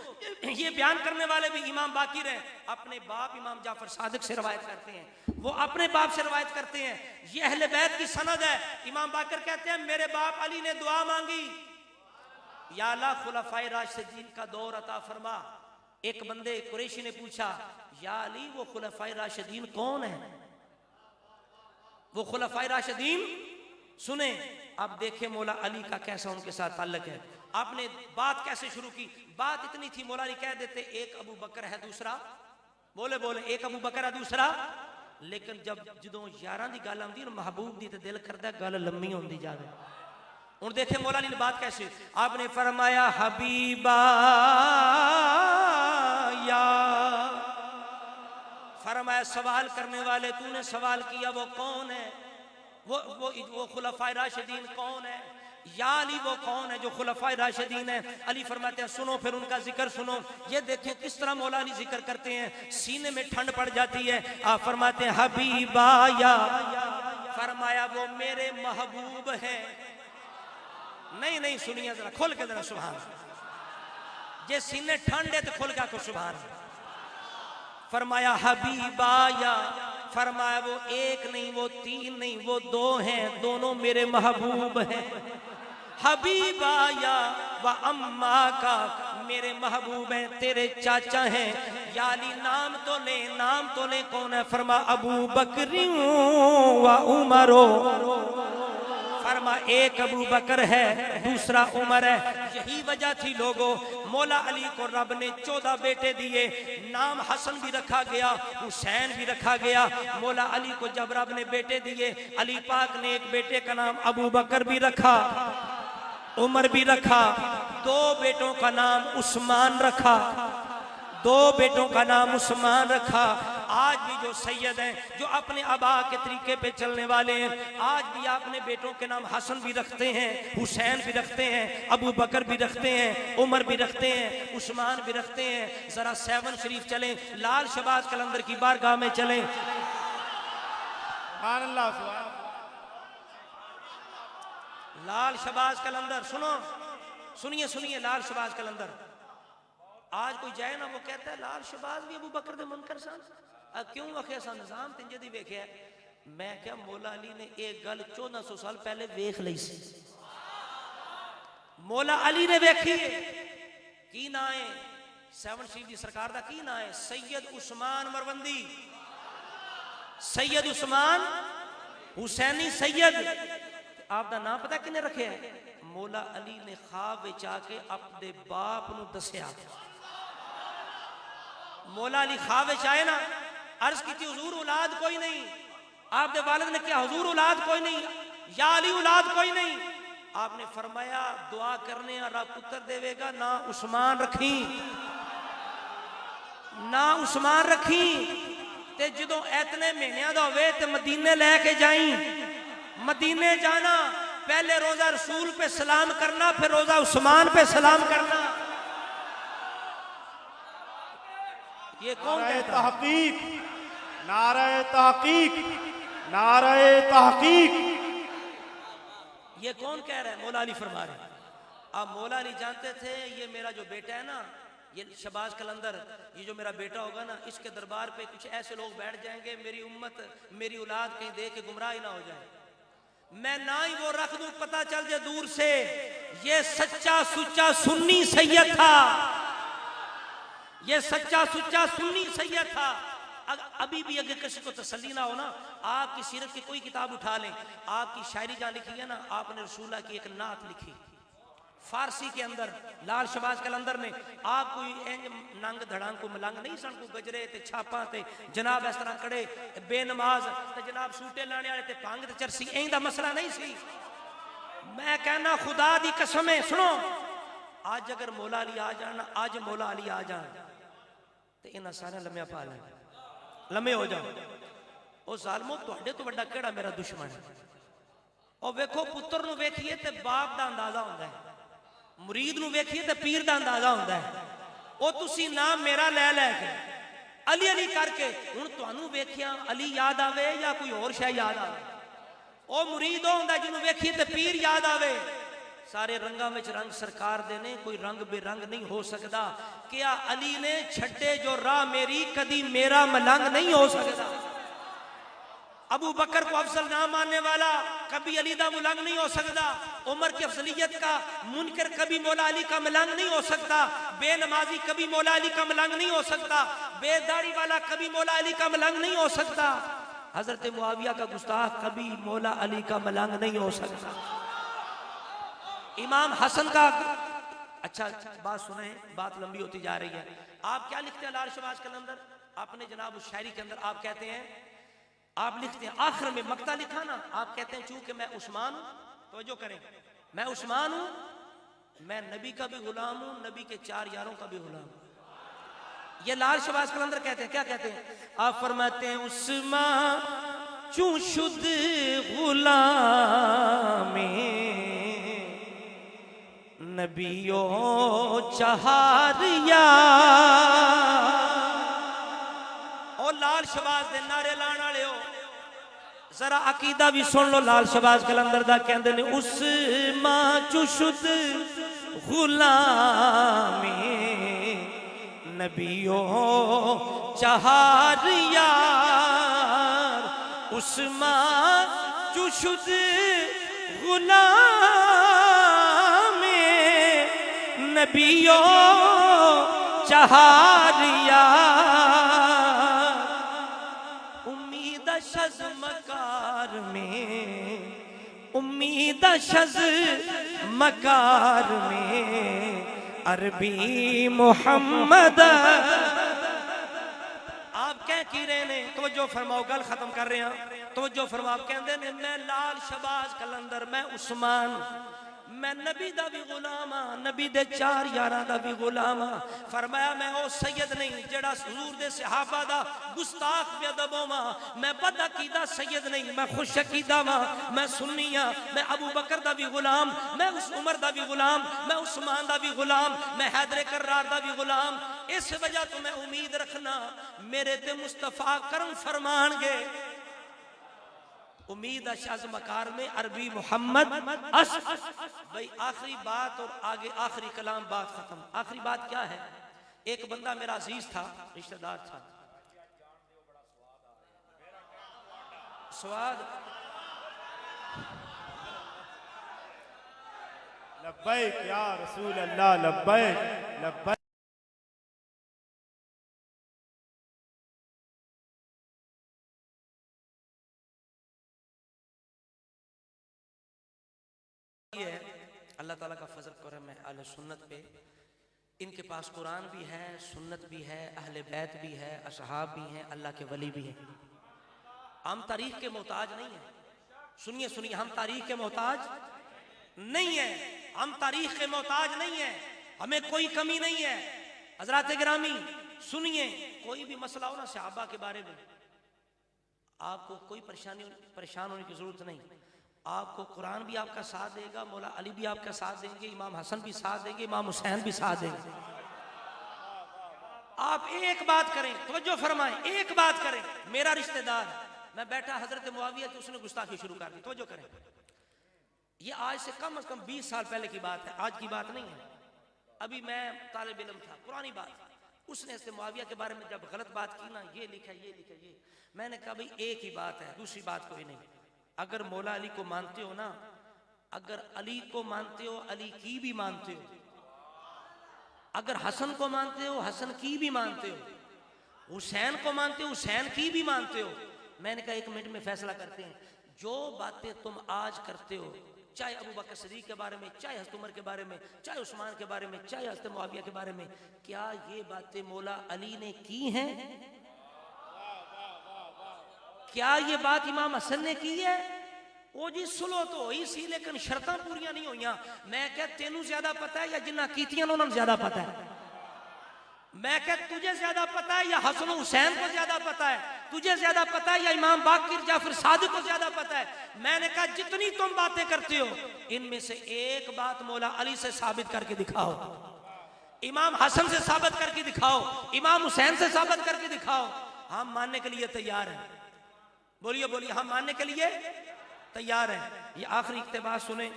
ये बयान करने वाले भी इमाम बाकिर हैं, अपने बाप इमाम जाफर सादिक से रवायत करते हैं, वो अपने बाप से रवायत करते हैं। ये अहले बैत की सनद है। इमाम बाकिर कहते हैं मेरे बाप अली ने दुआ मांगी, या अल्लाह खुलफा राशिदीन का दौर अता फरमा। एक बंदे कुरैशी ने पूछा, या अली वो खुलफाए राशिदीन कौन है, वो खुलफाए राशिदीन सुने। अब देखे मौला अली का कैसा उनके साथ ताल्लुक है। आपने बात कैसे शुरू की, बात इतनी थी मौला अली कह देते एक अबू बकर है दूसरा, बोले बोले एक अबू बकर है दूसरा। लेकिन जब जदों यारां दी गल आंदी ना महबूब दी, ते दिल करदा गल लम्मी होंदी जावे। हुण देखे मौला अली ने बात कैसे। आपने फरमाया हबीबा या, फरमाया सवाल करने वाले तूने सवाल किया वो कौन है, वो खुलफाए राशिदीन कौन है, या अली वो कौन है जो खुलफाए राशिदीन है। अली फरमाते हैं सुनो फिर उनका जिक्र सुनो। ये देखें किस तरह मौला अली जिक्र करते हैं, सीने में ठंड पड़ जाती है। आप फरमाते हैं हबीबा या, फरमाया वो मेरे महबूब है। नहीं नहीं सुनिए जरा खोल के जरा सुभान, जे सीने ठंड है तो खोल के को सुभान। फरमाया हबीबा या, फरमाया वो एक नहीं, वो तीन नहीं, वो दो हैं, दोनों मेरे महबूब हैं। हबीबा या व अम्मा का, मेरे महबूब हैं, तेरे चाचा हैं। या अली नाम तो ले, नाम तो ले कौन है। फरमा अबू बकरी व उमरो, फरमा एक अबू बकर है दूसरा उमर है। यही वजह थी लोगों, मौला अली को रब ने 14 बेटे दिए, नाम हसन भी रखा गया, हुसैन भी रखा गया। मौला अली को जब रब ने बेटे दिए, अली पाक ने एक बेटे का नाम अबू बकर भी रखा, उमर भी रखा, 2 बेटों का नाम उस्मान रखा, 2 बेटों का नाम उस्मान रखा। आज भी जो सैयद हैं, जो अपने अबा के तरीके पे चलने वाले हैं, आज भी अपने बेटों के नाम हसन भी रखते हैं, हुसैन भी रखते हैं, अबू बकर भी रखते हैं, उमर भी रखते हैं, उस्मान भी रखते हैं। जरा 7 शरीफ चलें, लाल शबाज कलंदर की बारगाह में चलें। सुभान अल्लाह सुभान अल्लाह। लाल शबाज कलंदर सुनो, सुनिए सुनिए, लाल शबाज कलंदर आज कोई जाए ना वो कहता है लाल शबाज भी अबू बकर दे मुनकर सन। क्यों आखे सा निजाम तिंजे दी वेख्या? मैं क्या मौला अली ने एक गल 1400 साल पहले वेख ली सी। मौला अली ने वेखी की ना है सेवन शीफ दी सरकार दा की ना है? सैयद उस्मान मरवंदी, सैयद उस्मान हुसैनी सैयद। आप दा नाम पता किने रखे है? मौला अली ने ख्वाब विच आके अपने बाप नू दस्या। मौला अली ख्वाब विच आए ना, अर्ज की थी हुजूर औलाद कोई नहीं। आपके वालिद ने क्या हुजूर औलाद कोई नहीं, या अली औलाद कोई नहीं। आपने फरमाया दुआ करने रब पुत्र देवेगा, ना उस्मान रखी, ना उस्मान रखी। ते जदों इतने महीनों का होवे ते मदीने लैके जाई। मदीने जाना, पहले रोजा रसूल पे सलाम करना, फिर रोजा उस्मान पे सलाम करना। ये कौन नारे कहता है? तहकीक, नारे तहकीक, नारे तहकीक। ये कौन कह रहा है? मौला अली फरमा रहे हैं। अब मौला अली जानते थे ये मेरा जो बेटा है ना, ये शबाज कलंदर, ये जो मेरा बेटा होगा ना, इसके दरबार पे कुछ ऐसे लोग बैठ जाएंगे, मेरी उम्मत मेरी औलाद कहीं देख के गुमराह ना हो जाए। मैं ना ही वो रख दूं, पता चल जाए दूर से ये सच्चा सुच्चा सुन्नी सैयद था, ये सच्चा सुच्चा सुन्नी सैयद था। अभी भी अगर किसी को तसल्ली ना हो ना, आपकी सीरत की कोई किताब उठा लें, आपकी शायरी जहाँ लिखी है ना, आपने रसूला की एक नात लिखी फारसी के अंदर, लाल शबाज कलंदर ने। आप कोई नंग धड़ांग को मलंग नहीं सन, को गजरे ते छापा ते जनाब इस तरह कड़े बेनमाज ते जनाब सूटे लाने वाले ते भंग ते चरसी, इंदा मसला नहीं सी। मैं कहना खुदा दी कसम है, सुनो, आज अगर मौला अली आ जाना, आज मौला अली आ जान ते इन्हां सारे लम्हे पा लें, लम्हे हो जाओ। ओ जालमो तुहाडे तो बड़ा केड़ा मेरा दुश्मन है? और वेखो पुत्र नू वेखिए ते बाप दा अंदाजा होंदा है, मुरीद नू वेखिए ते पीर दा अंदाजा होंदा है। ओ तुसी नाम मेरा ले लैके अली अली करके हुण तुहानू वेखिया अली याद आवे या कोई और शै याद आवे? ओ मुरीद होंदा जिन्हों वेखिए ते पीर याद आवे। सारे रंगां विच रंग सरकार दे ने, कोई रंग बेरंग नहीं हो सकता। क्या अली ने छड्डे जो राह मेरी, कदी मेरा मलंग नहीं हो सकता। अबू बकर को अफजल ना मानने वाला कभी अली दा मलंग नहीं हो सकता। उमर की अफजलियत का मुनकर कभी मौला अली का मलंग नहीं हो सकता। बेनमाजी कभी मौला अली का मलंग नहीं हो सकता। बेदाढ़ी वाला कभी मौला अली का मलंग नहीं हो सकता। हजरत मुआविया का गुस्ताख कभी मौला अली का मलंग नहीं हो सकता। इमाम हसन का, अच्छा बात सुने, बात लंबी होती जा रही है। आप क्या लिखते हैं लाल शबाज कलंदर अपने जनाब उस शायरी के अंदर? आप कहते हैं, आप लिखते हैं आखिर में मक्ता लिखा ना, आप कहते हैं चूंकि मैं उस्मान हूं, तवज्जो करें, मैं उस्मान हूं, मैं नबी का भी गुलाम हूं, नबी के 4 यारों का भी गुलाम हूं। ये लाल शबाज कलंदर कहते हैं। क्या कहते हैं? आप फरमाते हैं उस्मान चू शुद्ध गुलाम नबियो चहारिया। और लाल शबाज दे नारे लाने वाले हो, जरा अकीदा भी सुन लो लाल शबाज कलंदर दा। कहंदे ने उस्मान चू शुद्ध गुलाम नबियो चहारिया। उस्मान चू शुद्ध गुलाम नबियो चहारिया। उम्मीद शज मकार में, उम्मीद शज मकार में अरबी मोहम्मद। आप कह की रहे ने, तवज्जो फरमाओ, गल खत्म कर रहे हैं, तवज्जो फरमाओ। कहते ने मैं लाल शबाज कलंदर, मैं उस्मान, मैं नबी दा भी गुलाम हाँ, नबी दे 4 यारां दा भी गुलाम हाँ। फरमाया मैं ओ सैयद नहीं जेड़ा हुजूर दे सहाबा दा गुस्ताख बेअदब होवां। मैं बदअकीदा सैयद नहीं, मैं खुश अकीदा वां, मैं सुन्नी हां। मैं अबू बकर दा भी गुलाम, मैं उस उमर दा भी गुलाम, मैं उस्मान दा भी गुलाम, मैं हैदर कर्रार दा भी गुलाम। इस वजह तो मैं उम्मीद रखना मेरे ते मुस्तफा करम फरमानगे। उम्मीद अश मकार में अरबी मोहम्मद अश। भाई आखिरी बात और आगे आखिरी कलाम, बात खत्म। आखिरी बात क्या है? एक बंदा मेरा अजीज था, रिश्तेदार था। स्वाद लब्बैक या रसूल अल्लाह, लब्बैक लब्बैक। ये है अल्लाह ताला का फजल करम है अहले सुन्नत पे। इनके पास कुरान भी है, सुन्नत भी है, अहले बैत भी है, असहाब भी हैं, अल्लाह के वली भी हैं। हम तारीख के मोहताज नहीं है। सुनिए सुनिए, हम तारीख के मोहताज नहीं है। हम तारीख के मोहताज नहीं है। हमें कोई कमी नहीं है। हजरात गिरामी सुनिए, कोई भी मसला हो ना सहाबा के बारे में, आपको कोई परेशान होने की जरूरत नहीं। आपको कुरान भी आपका साथ देगा, मौला अली भी आपका साथ देंगे, इमाम हसन भी साथ देंगे, इमाम हुसैन भी साथ देंगे। आप एक बात करें, तवज्जो फरमाएं, एक बात करें। मेरा रिश्तेदार है, मैं बैठा हजरत मुआविया तो उसने गुस्ताखी शुरू कर दी। तवज्जो करें, ये आज से कम 20 साल पहले की बात है, आज की बात नहीं है। अभी मैं तालिब इल्म था, पुरानी बात। उसने इससे मुआविया के बारे में जब गलत बात की ना, ये लिखा ये लिखा ये, मैंने कहा भाई एक ही बात है, दूसरी बात कोई नहीं। अगर मौला अली को मानते हो ना, अगर अली को मानते हो, अली की भी मानते हो। अगर हसन को मानते हो, हसन की भी मानते हो। हुसैन को मानते हो, हुसैन की भी मानते हो। मैंने कहा 1 मिनट में फैसला करते हैं। जो बातें तुम आज करते हो, चाहे अबू बकर सिद्दीक के बारे में, चाहे हज़रत उमर के बारे में, चाहे उस्मान के बारे में, चाहे हज़रत मुआविया के बारे में, क्या ये बातें मौला अली ने की हैं? क्या ये बात इमाम हसन ने की है? वो जी सुलो तो हुई सी, लेकिन शर्तां पूरियां नहीं हुई। मैं क्या तेनू ज्यादा पता है या जिन्ना कीतियां उन्होंने ज्यादा पता है? मैं क्या तुझे ज्यादा पता है या हसन हुसैन को ज्यादा पता है? तुझे ज्यादा पता है या इमाम बाकिर जाफर सादिक को ज्यादा पता है? मैंने कहा जितनी तुम बातें करते हो, इनमें से एक बात मौला अली से साबित करके दिखाओ, इमाम हसन से साबित करके दिखाओ, इमाम हुसैन से साबित करके दिखाओ। हम मानने के लिए तैयार हैं। बोलिए बोलिए, हम मानने के लिए तैयार हैं। ये आखिरी इक्तिबास सुने,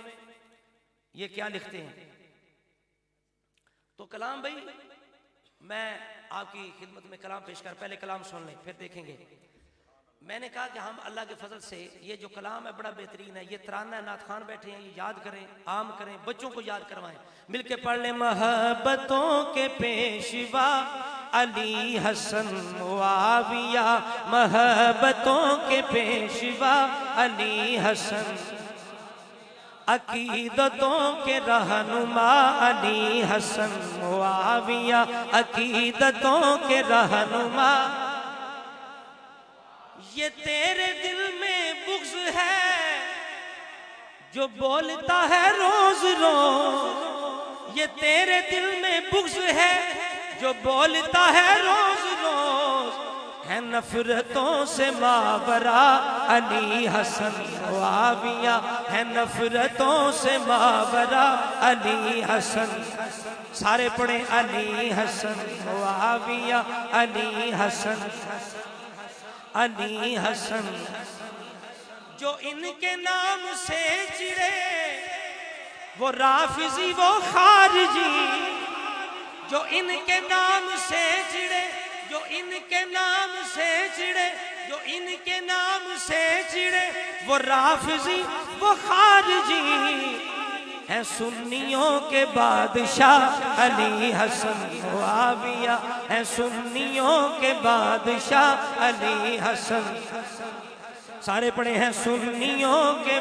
ये क्या लिखते हैं। तो कलाम भाई, मैं आपकी खिदमत में कलाम पेश कर, पहले कलाम सुन लें फिर देखेंगे। मैंने कहा कि हम अल्लाह के फजल से ये जो कलाम है बड़ा बेहतरीन है। ये तराना है, नात खान बैठे हैं, ये याद करें, आम करें, बच्चों को याद करवाएं, मिलके पढ़ लें। मोहब्बतों के पेशवा अली हसन मुआविया, मोहब्बतों के पेशवा अली हसन, अकीदतों के रहनुमा अली हसन मुआविया, अकीदतों के रहनुमा। ये तेरे दिल में बुग़्ज़ है जो बोलता है रोज रोज, ये तेरे दिल में बुग़्ज़ है जो बोलता है रोज रोज, है नफरतों से मावरा अली हसन मुआविया, है नफरतों से मावरा अली हसन। सारे पढ़े अली हसन मुआविया, अली हसन, अली हसन। जो इनके नाम से चिड़े वो राफिजी वो खारिजी, जो इनके नाम से चिड़े, जो इनके नाम से चिड़े, जो इनके नाम से चिड़े, वो राफिजी वो खारिजी, है सुन्नियों के बादशाह अली हसन मुआविया, है सुन्नियों के बादशाह अली हसन। सारे पढ़े हैं सुन्नियों के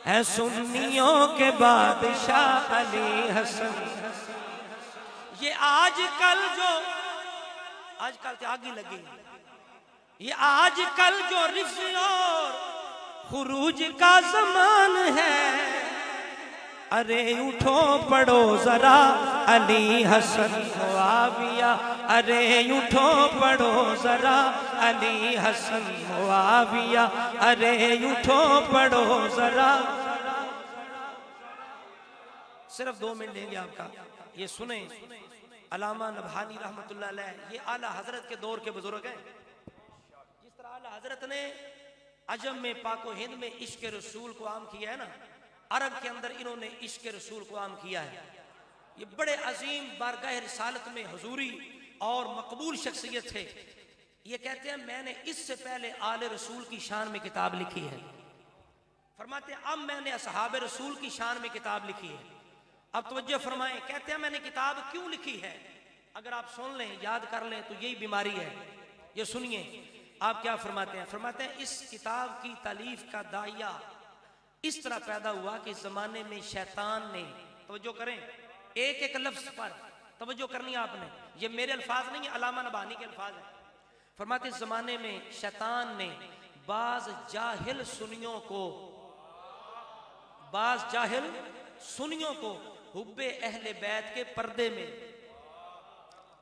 है सुन्नियों के बादशाह अली हसन। ये आजकल तो आगे लगी, ये आजकल जो रिफ्स और खुरूज का ज़मान है, अरे उठो पढ़ो जरा अली हसन मुआविया, अरे उठो पढ़ो जरा अली हसन मुआविया, अरे उठो पढ़ो जरा। सिर्फ 2 मिनट लेंगे आपका, ये सुने। अल्लामा नबहानी रहमतुल्लाह अलैह, ये आला हजरत के दौर के बुजुर्ग हैं। जिस तरह हजरत ने अजम में पाको हिंद में इश्क रसूल को आम किया है ना, अरब के अंदर इन्होंने इश्क रसूल को आम किया है। ये बड़े अजीम बारगाह रिसालत में हुजूरी और मकबूल शख्सियत थे। ये कहते हैं मैंने इससे पहले आले रसूल की शान में किताब लिखी है। फरमाते हैं अब मैंने असहाब रसूल की शान में किताब लिखी है। अब तवज्जो फरमाएं, कहते हैं मैंने किताब क्यों लिखी है, अगर आप सुन लें याद कर लें तो यही बीमारी है। ये सुनिए आप क्या फरमाते हैं। फरमाते हैं इस किताब की तालीफ का दाया इस तरह पैदा हुआ कि जमाने में शैतान ने, तवज्जो करें एक एक लफ्ज पर तवज्जो करनी है आपने, ये मेरे अल्फाज नहीं है, अल्लामा नबानी के अल्फाज है। फरमाते इस जमाने में शैतान ने बाज जाहिल सुनियों को हुब्बे अहले बैत के पर्दे में,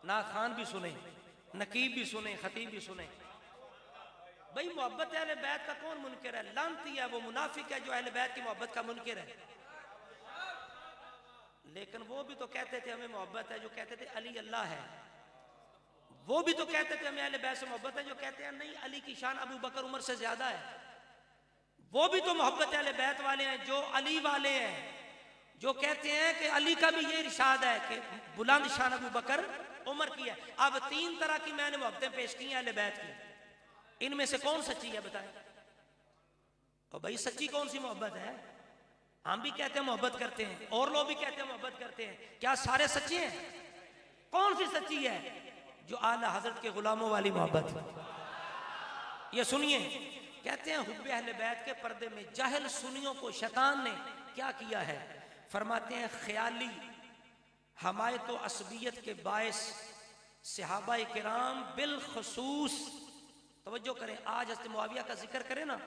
ना खान भी सुने, नकीब भी सुने, खतीब भी सुने। भाई मोहब्बत अहले बैत का कौन मुनकिर है? लानती है वो, मुनाफिक है जो अहले बैत की मोहब्बत का मुनकिर है। लेकिन वो भी तो कहते थे हमें मोहब्बत है, जो कहते थे अली अल्लाह है। वो भी तो कहते थे हमें अहले बैत से मोहब्बत है, जो कहते हैं नहीं अली की शान अबू बकर उमर से ज्यादा है। वो भी तो मोहब्बत अहले बैत वाले हैं जो अली वाले हैं, जो कहते हैं कि अली का भी ये इरशाद है कि बुलंद शान अबू बकर उमर की है। अब तीन तरह की मैंने मोहब्बतें पेश की हैं अहले बैत की, इनमें से कौन सच्ची है बताएं? और भाई सच्ची कौन सी मोहब्बत है? हम भी कहते हैं मोहब्बत करते हैं और लोग भी कहते हैं मोहब्बत करते हैं, क्या सारे सच्चे हैं? कौन सी सच्ची है? जो आला हजरत के गुलामों वाली मोहब्बत। ये सुनिए, कहते हैं हुब्बे अहले बैत के पर्दे में जाहिल सुनियों को शैतान ने क्या किया है। फरमाते हैं ख्याली हमायत व असबियत के बायस सहाबा किराम बिलखसूस, तवज्जो करें, आज हज़रत मुआविया का जिक्र करें ना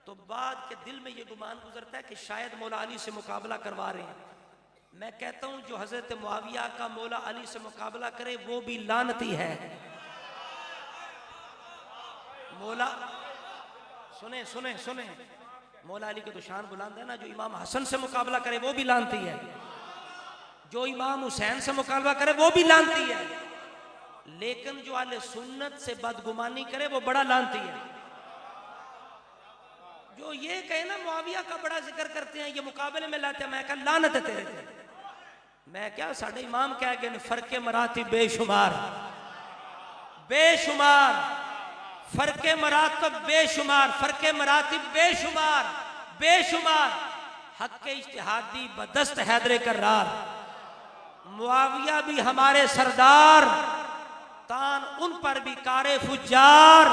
तो बाद के दिल में ये गुमान गुजरता है कि शायद मौला अली से मुकाबला करवा रहे हैं। मैं कहता हूं जो हजरत मुआविया का मौला अली से मुकाबला करे वो भी लानती है। मौला सुने सुने सुने, मौला अली के तो शान बुलंद है ना, जो इमाम हसन से मुकाबला करे वो भी लानती है, जो इमाम हुसैन से मुकाबला करे वो भी लानती है, लेकिन जो आले सुन्नत से बदगुमानी करे वो बड़ा लानती है। जो ये कहे ना मुआविया का बड़ा जिक्र करते हैं, ये मुकाबले में लाते हैं, मैं कहा लानत है तेरे पे। मैं क्या साढ़े इमाम कह गए फर्के मराती बेशुमार बेशुमार, फर्के मरातब बेशुमार, फर्के मराती बेशुमार बेशुमार, हक के इज्तिहादी बदस्त हैदरे करार, मुआविया भी हमारे सरदार, तान उन पर भी कारे फुजार।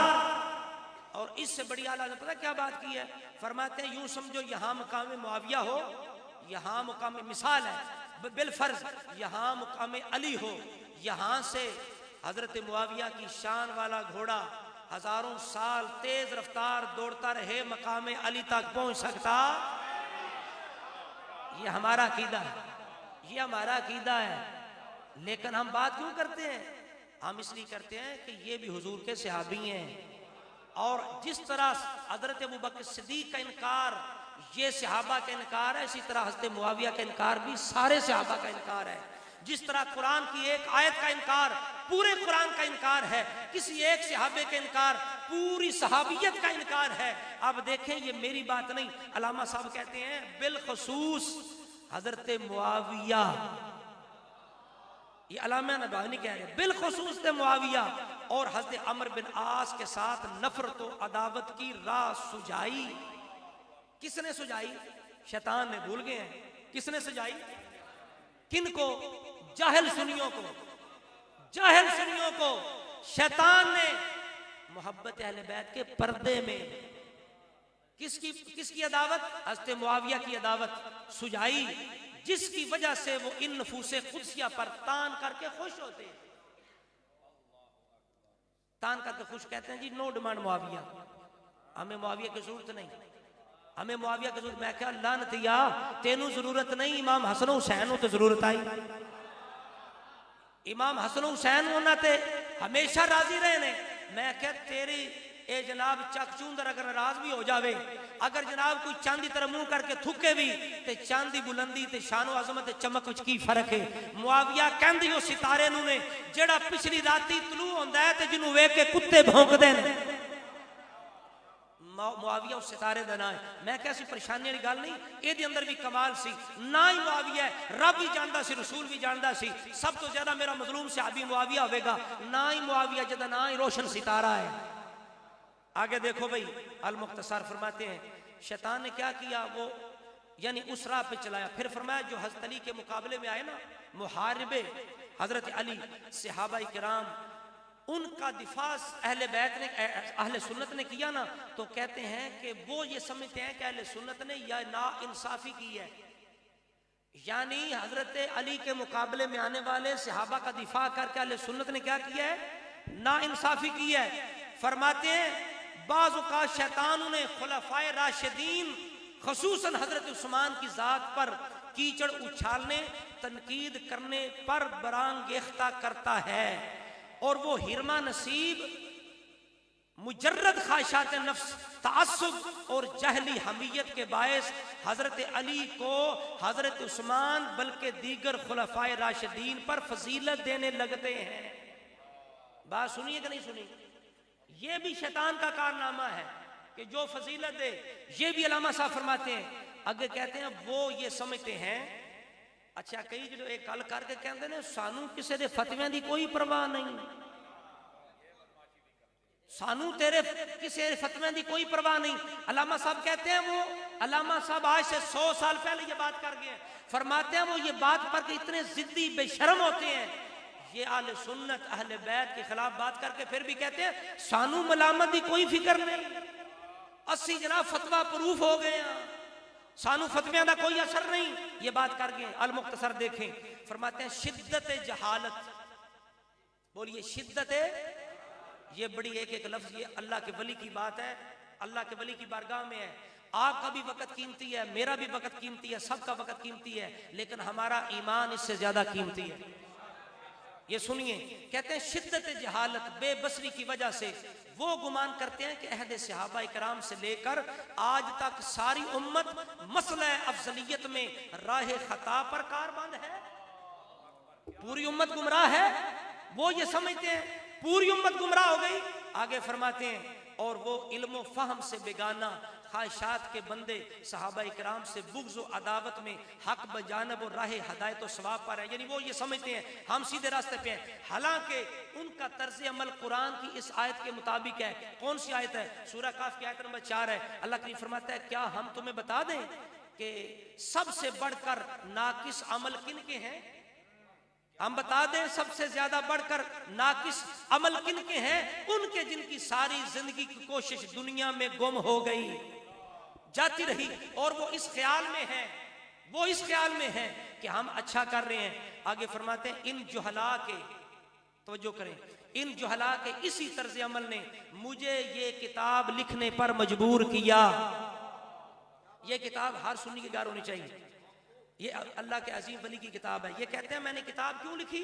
और इससे बड़ी आला ने पता क्या बात की है? फरमाते हैं यूं समझो यहां मुकाम मुआविया हो, यहां मुकाम मिसाल है बिलफर्ज, यहां मुकाम अली हो, यहां से हजरत मुआविया की शान वाला घोड़ा हजारों साल तेज रफ्तार दौड़ता रहे, मकाम अली तक पहुंच सकता। ये हमारा अकीदा है, ये हमारा अकीदा है। लेकिन हम बात क्यों करते हैं? हम इसलिए करते हैं कि ये भी हुजूर के सहाबी हैं, और जिस तरह हजरत अबू बकर सिद्दीक का इनकार ये सहाबा का इनकार है, इसी तरह हजरत मुआविया का इनकार भी सारे सहाबा का इनकार है। जिस तरह कुरान की एक आयत का इनकार पूरे कुरान का इनकार है, किसी एक सहाबे का इनकार पूरी सहाबियत का इनकार है। अब देखें ये मेरी बात नहीं, अल्लामा साहब कहते हैं बिलखसूस हजरत मुआविया, ये अल्लामा नबानी कह रहे हैं बिलखसूस मुआविया और हजरत अमर बिन आस के साथ नफरत व अदावत की राह सुझाई। किसने सुझाई? शैतान ने, भूल गए हैं किसने सुझाई? किनको? जाहिल सुनियों को, जाहिल सुनियों को शैतान ने मोहब्बत अहले बैत के पर्दे में किसकी अदावत? हज़रत मुआविया की अदावत सुझाई, जिसकी वजह से वो इन नफूसे कुदसिया पर तान करके खुश होते हैं। तान करके खुश कहते हैं जी नो डिमांड मुआविया, हमें मुआविया की जरूरत नहीं, हमें मुआविया की जरूरत। मैं क्या लानतिया, तेनू जरूरत नहीं, इमाम हसन हुसैन तो जरूरत आई। इमाम हसन हुसैन उन्होंने हमेशा राजी रहे ने। मैं क्या तेरी ए जनाब चक चूंदर अगर नाराज भी हो जावे, अगर जनाब कोई चांदी तरह मुंह करके थुके भी ते चांदी बुलंदी ते शानो अजमत ते चमक विच की फर्क है? मुआविया कहंदी ओ सितारे नू ने जेड़ा पिछली राती तलू होंदा है ते जिन्नू वेख के कुत्ते भौंकदे ने। मुआविया उस सितारे दा ना है। मैं कैसी परेशानी वाली गल नहीं, ਇਹਦੇ अंदर भी कमाल सी। ना ही मुआविया है, रब भी जानता सी, रसूल भी जानता सी, सब तो ज्यादा मेरा मजलूम सहाबी मुआविया होगा। ना ही मुआविया जदा ना ही रोशन सितारा है। आगे देखो भाई, अल मुख्तसर फरमाते हैं शैतान ने क्या किया, वो यानी उस राह पे चलाया। फिर फरमाया जो हज़रत अली के मुकाबले में आए ना मुहारिबे हज़रत अली सहाबा किराम, उनका दिफा अहले बैत ने अहले सुन्नत ने किया ना, तो कहते हैं कि वो ये समझते हैं कि अहले सुन्नत ने या ना इंसाफी की है, यानी हज़रत अली के मुकाबले में आने वाले सहाबा का दिफा करके अहले सुन्नत ने क्या किया है, ना इंसाफी की है। फरमाते हैं बाज़ औक़ात शैतान ने खुलफ़ाए राशिदीन ख़ुसूसन हज़रत उस्मान की ज़ात पर कीचड़ उछालने तनकीद करने पर बरांगेख्ता करता है, और वो हिरमा नसीब मुजर्रद ख्वाहिशात नफ्स तासुब और जहली हमीयत के बायस हजरत अली को हजरत उस्मान बल्कि दीगर खुलफाए राशिदीन पर फजीलत देने लगते हैं। बात सुनिए कि नहीं सुनी? ये भी शैतान का कारनामा है कि जो फजीलत दे। ये भी अल्लामा साहब फरमाते हैं, आगे कहते हैं वो ये समझते हैं, अच्छा कई जो एक गल करके कहते हैं सानू किसी के फतवियां की कोई परवाह नहीं, सानू तेरे किसी फतवियां की कोई परवाह नहीं। अल्लामा साहब कहते हैं, वो अल्लामा साहब आज से 100 साल पहले ये बात कर गए। फरमाते हैं वो ये बात पर के इतने जिद्दी बेशर्म होते हैं, ये आले सुन्नत अहले बैत के खिलाफ बात करके फिर भी कहते हैं सानू मलामत की कोई फिक्र नहीं, अस्सी जनाब फतवा प्रूफ हो गए हैं, सानू फतवियां का कोई असर नहीं। ये बात कर गए। अल मुख्तसर देखें, फरमाते हैं शिद्दत जहालत, बोलिए शिद्दत, ये बड़ी एक एक लफ्ज ये अल्लाह के वली की बात है, अल्लाह के वली की बारगाह में है। आपका भी वक़्त कीमती है, मेरा भी वक़्त कीमती है, सबका वक़्त कीमती है, लेकिन हमारा ईमान इससे ज्यादा कीमती है। ये सुनिए, कहते हैं शिद्दत जहालत बेबसरी की वजह से वो गुमान करते हैं कि अहद सहाबा इकराम से लेकर आज तक सारी उम्मत मसला अफजलियत में राह खता पर कारबंद है, पूरी उम्मत गुमराह है। वो ये समझते हैं पूरी उम्मत गुमराह हो गई। आगे फरमाते हैं और वो इल्म फहम से बेगाना ख्वाहिशात के बंदे सहाबा इकराम से बुग़्ज़ व अदावत में हक बजानब और राह हदायत व सवाब पर है, यानी वो ये समझते हैं हम सीधे रास्ते पे हैं। हालांकि उनका तर्ज अमल कुरान की इस आयत के मुताबिक है। कौन सी आयत है? सूरह काफ की आयत नंबर 4 है। अल्लाह करीम फरमाता है क्या हम तुम्हें बता दें कि सबसे बढ़कर नाकिस अमल किन के हैं? हम बता दें सबसे ज्यादा बढ़कर नाकिस अमल किन के हैं? उनके जिनकी सारी जिंदगी की कोशिश दुनिया में गुम हो गई, जाती रही, और वो इस ख्याल में है, वो इस ख्याल में है कि हम अच्छा कर रहे हैं। आगे फरमाते हैं इन जुहला के, तवज्जो करें, इन जुहला के इसी तर्ज अमल ने मुझे ये किताब लिखने पर मजबूर किया। ये किताब हर सुन्नी की गार होनी चाहिए। ये अल्लाह के अजीम वली की किताब है। ये कहते हैं मैंने किताब क्यों लिखी?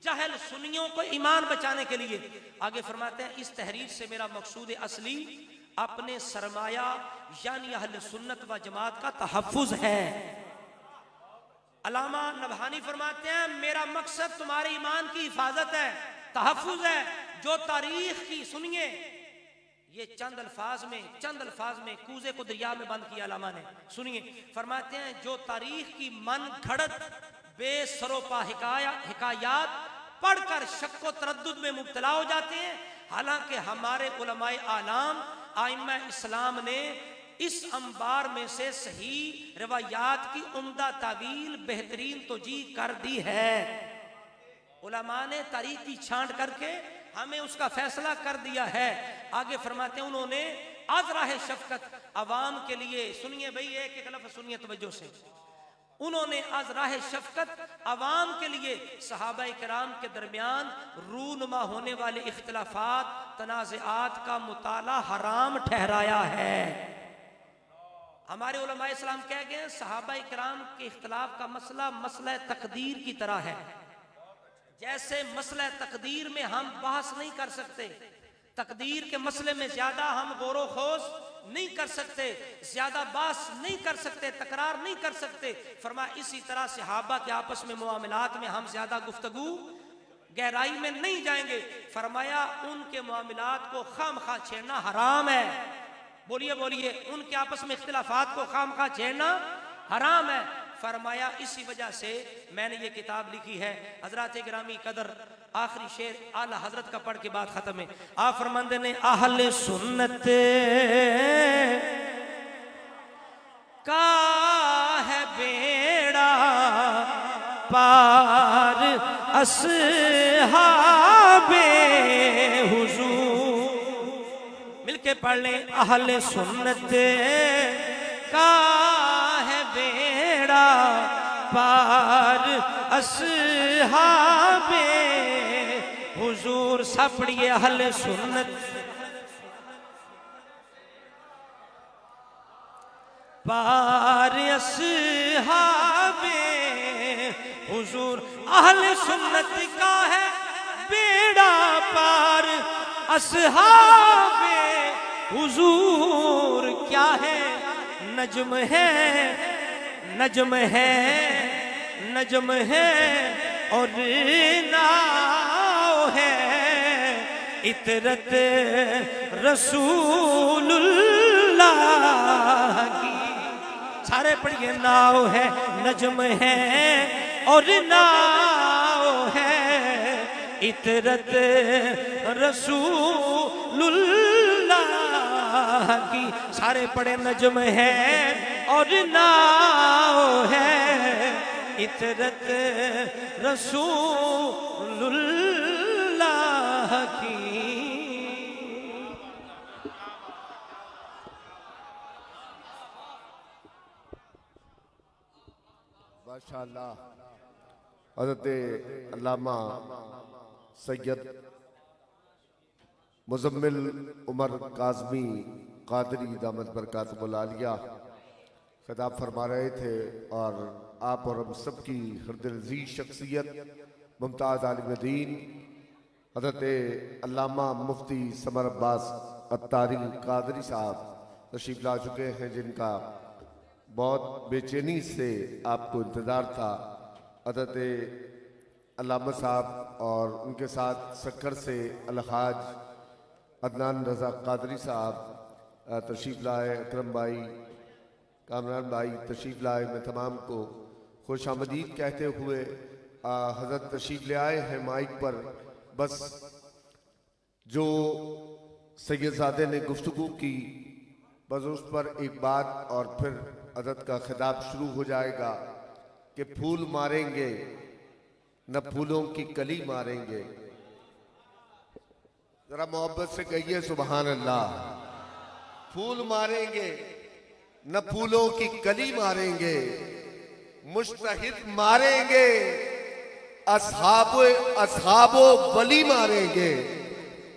जहल सुन्नियों को ईमान बचाने के लिए। आगे फरमाते हैं इस तहरीर से मेरा मकसूद असली अपने सरमाया यानी अहले सुन्नत व जमात का तहफ़्फ़ुज़ है। अल्लामा नबहानी फरमाते हैं मेरा मकसद तुम्हारे ईमान की हिफाजत है, तहफ़्फ़ुज़ है। जो तारीख की सुनिए, ये चंद अल्फाज में कूजे को दरिया में बंद किया अल्लामा ने। सुनिए, फरमाते हैं जो तारीख की मन घड़त बेसरोपा हिकायात पढ़कर शक्को तरद्दुद में मुब्तला हो जाते हैं। हालांकि हमारे उलमाए आलाम आइम्मा इस्लाम ने इस अंबार में से सही रवायात की उम्दा तावील बेहतरीन तोजी कर दी है। उलमा ने तारीख की छांट करके हमें उसका फैसला कर दिया है। आगे फरमाते हैं उन्होंने अज़राह शफ़क़त अवाम के लिए, सुनिए भाई एक एक लफ्ज़ सुनिए तवज्जो से, उन्होंने अज़राह शफ़क़त अवाम के लिए सहाबा किराम के दरमियान रूनुमा होने वाले इख्तिलाफात तनाज़ात का मुताला हराम ठहराया है। हमारे उलमाए इस्लाम कह गए सहाबा किराम के इख्तिलाफ का मसला मसला तकदीर की तरह है। जैसे मसला तकदीर में हम बहस नहीं कर सकते, तकदीर के मसले में ज्यादा हम गौरो खोज नहीं कर सकते, ज्यादा बहस नहीं कर सकते, तकरार नहीं कर सकते। फरमा इसी तरह सहाबा के आपस में मुआमलात में हम ज्यादा गुफ्तगू गहराई में नहीं जाएंगे। फरमाया उनके मुआमलात को खामखा छेड़ना हराम है। बोलिए बोलिए, उनके आपस में इख्तिलाफात को खामखा छेड़ना हराम है। फरमाया इसी वजह से मैंने ये किताब लिखी है। हजरत गिरामी कदर आखिरी शेर आला हजरत का पढ़ के बाद खत्म है। आप फरमाते ने अहले सुन्नत का है बेड़ा पार अस्हाबे हुजूर। मिलके पढ़ लें, अहले सुन्नत का है बेड़ा पार अस्हाबे हुजूर। सब पढ़िए, अहले सुन्नत पार अस्हाबे हुजूर। अहले सुन्नत का है बेड़ा पार अस्हाबे हुजूर। क्या है? नजम है, नजम है, नजम है और नाव है। इतरत रसूलुल्लाह की। सारे पढ़िए, नाव है, नजम है और नाव है। इतरत रसूलुल्लाह की। सारे पढ़े, नजम है और नाव है। इतरत रसूलुल्लाह की। माशाअल्लाह। हज़रत अल्लामा सैयद मुज़म्मिल उमर काज़मी क़ादरी दामद बरकातुहुल आलिया खिताब फरमा रहे थे, और आप और हम सब की हृदय-अज़ीज़ शख्सियत मुमताज़ आलिम दीन हज़रत अल्लामा मुफ्ती समर अब्बास अत्तारी क़ादरी साहब तशरीफ़ ला चुके हैं, जिनका बहुत बेचैनी से आपको इंतज़ार था। हज़रत अल्लामा साहब और उनके साथ सक्कर से अलहाज अदनान रज़ा क़ादरी साहब तशरीफ़ लाए, अकरम भाई, कामरान भाई तशरीफ़ लाए। मैं तमाम को खुश आमदीद कहते हुए हज़रत तशरीफ़ ले आए हैं माइक पर। बस जो सैयदज़ादे ने गुफ्तगू की, बस उस पर एक बात और फिर हज़रत का खिताब शुरू हो जाएगा कि फूल मारेंगे न फूलों की कली मारेंगे। जरा मोहब्बत से कहिए सुभान अल्लाह। फूल मारेंगे न फूलों की कली मारेंगे, मुस्तहिद मारेंगे, असहाबो वली मारेंगे।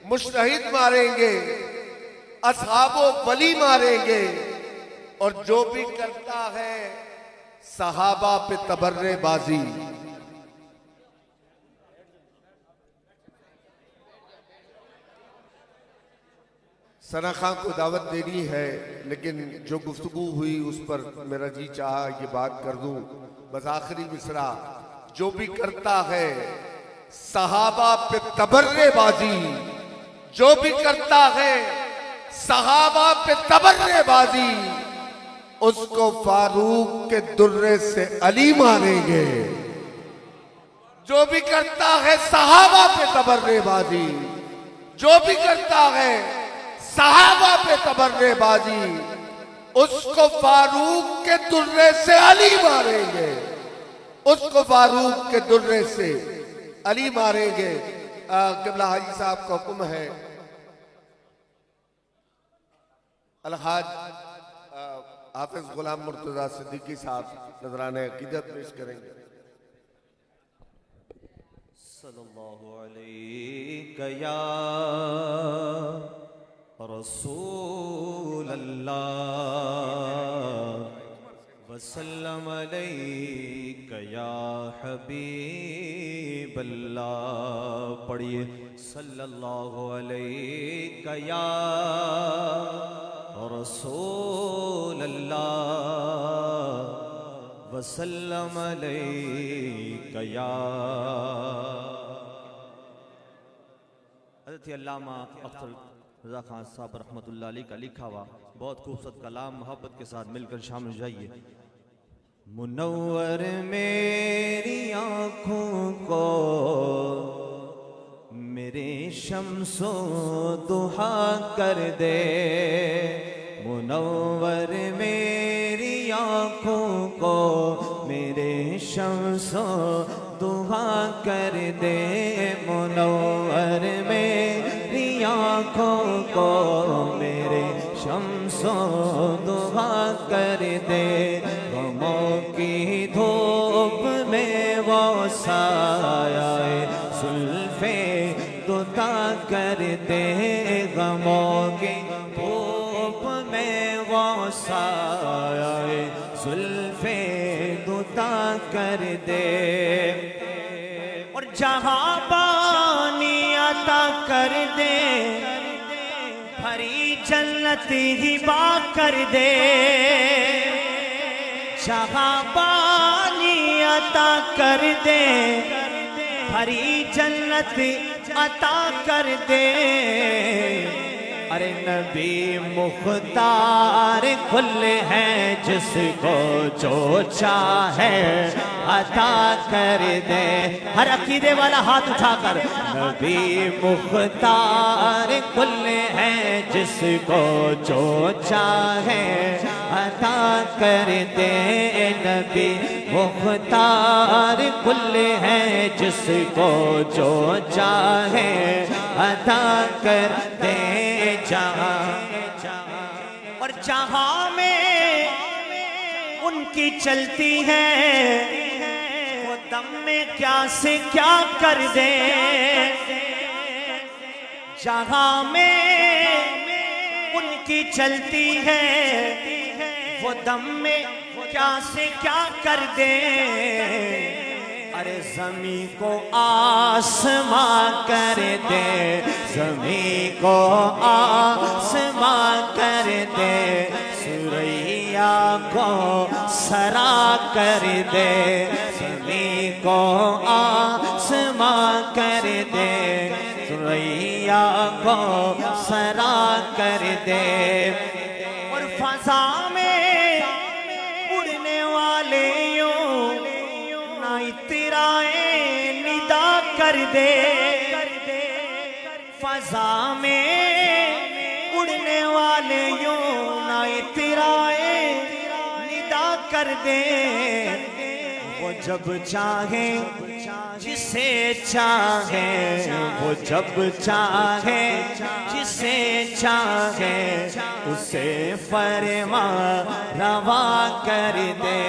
मुस्तहिद मारेंगे, असहाबो वली मारेंगे, और जो भी करता है सहाबा पे तबर्रेबाजी। सना खां को दावत देनी है, लेकिन जो गुफ्तगू हुई उस पर मेरा जी चाहा ये बात कर दूं। बस आखिरी मिसरा, जो भी करता है सहाबा पे तबर्रेबाजी, जो भी करता है सहाबा पे तबर्रेबाजी, उसको फारूक के दुर्रे से अली मारेंगे। जो भी करता है सहाबा पे तबर्रेबाजी, जो भी करता है सहाबा पे तबर्रेबाजी, उसको फारूक के दुर्रे से अली मारेंगे। उसको फारूक के दुर्रे से अली मारेंगे। क़िबला हाजी साहब का हुक्म है, अलहाज हाफिज गुलाम मुर्तजा सिद्दीकी साहब नजराने अकीदत पेश करेंगे। सल्लल्लाहु अलैहि या रसूल अल्लाह वसल्लम अलैका या हबीब अल्लाह। पढ़िए, सल्लल्लाहु अलैका या रसूल अल्लाह वसल्लम अलैका या। हज़रत अल्लामा अख्तर रज़ा खान साहब रहमतुल्लाह अलैह का लिखा हुआ बहुत खूबसूरत कलाम मोहब्बत के साथ मिलकर शामिल हो जाइए। मुनव्वर मेरी आँखों को मेरे शम्सो दुहा कर दे, मुनव्वर मेरी आँखों को मेरे शम्सो दुहा कर दे, मुनव्वर मेरी आँखों को मेरे शम्सो दुहा कर दे, गमों की धूप में वो साए सुल्फे दुता कर दे, गमों की धूप में वो साए सुल्फे दुता कर दे, और जहाँ पानी अता कर दे भरी जन्नत हिबा कर दे, जहाँ पानी अता कर दे भरी जन्नत अता कर दे, अरे नबी मुख्तार खुले हैं जिसको जो चाहे अता कर दे, हर अकीदे वाला हाथ उठाकर, नबी मुख्तार खुले हैं जिसको जो चाहे अता कर दे, नबी मुख्तार खुले हैं जिसको जो चाहे अता कर दे, और जहां में उनकी चलती है वो दम में क्या से क्या कर दे, जहां में उनकी चलती है वो दम में क्या से क्या कर दे, अरे ज़मी को आसमां कर दे, ज़मी को आसमां कर दे, सुरैया को सरा कर दे, ज़मी को आसमां कर दे, सुरैया को सरा कर दे, और फ़ज़ा में उड़ने वाले इतराए निदा कर दे, फ़ज़ा में उड़ने वाले यूं ना इतराए निदा कर दे, वो जब चाहे जिसे चाहे, वो जब चाहे जिसे चाहे उसे फरमा रवा कर दे,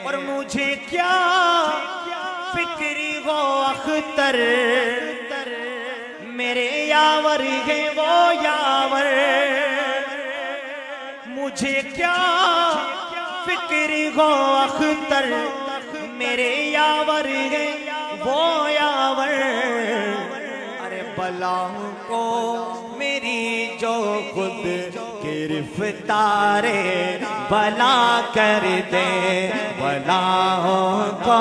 और मुझे क्या फिक्री वो अख्तर मेरे यावर है वो यावर, मुझे क्या फिक्री वो अख्तर मेरे यावर है वो यावर, अरे बलाओं को मेरी जो खुद गिरफ्तारे बला कर दे, बलाओं को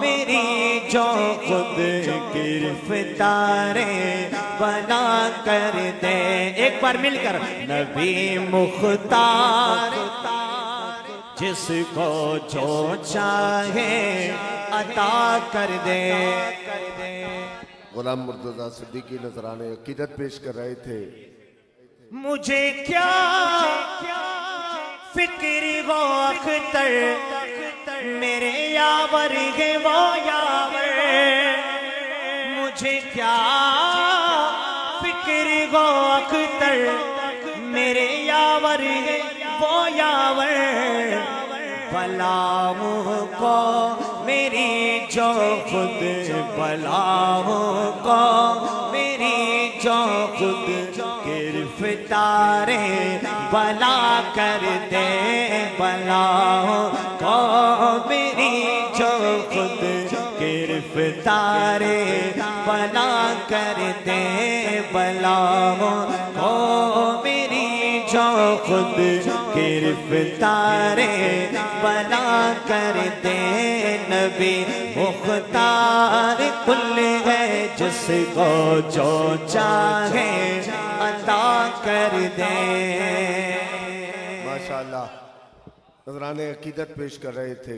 मेरी जो खुद गिरफ्तारे बला कर दे, एक बार मिलकर, नबी मुख्तार जिसको जो चाहे अता कर दे। गुलाम मुर्तज़ा सिद्दीकी नजराने अकीदत पेश कर रहे थे। मुझे क्या फिक्र वो अख्तर मेरे यावर है वो यावर, मुझे क्या फिक्र वो अख्तर मेरे यावर है वो यावर, बलाओं को मेरी जो खुद, बलाओं को मेरी जो खुद गिरफ्तारे बला कर दे, बलाओं को मेरी जो खुद गिरफ्तारे बला कर दे, बलाओं को मेरी जो खुद गिरफ्तारे बला कर दे, नबी मुख्तार कुल है जिसको जो चाहे अता कर दे। माशाअल्लाह नजराने अकीदत पेश कर रहे थे।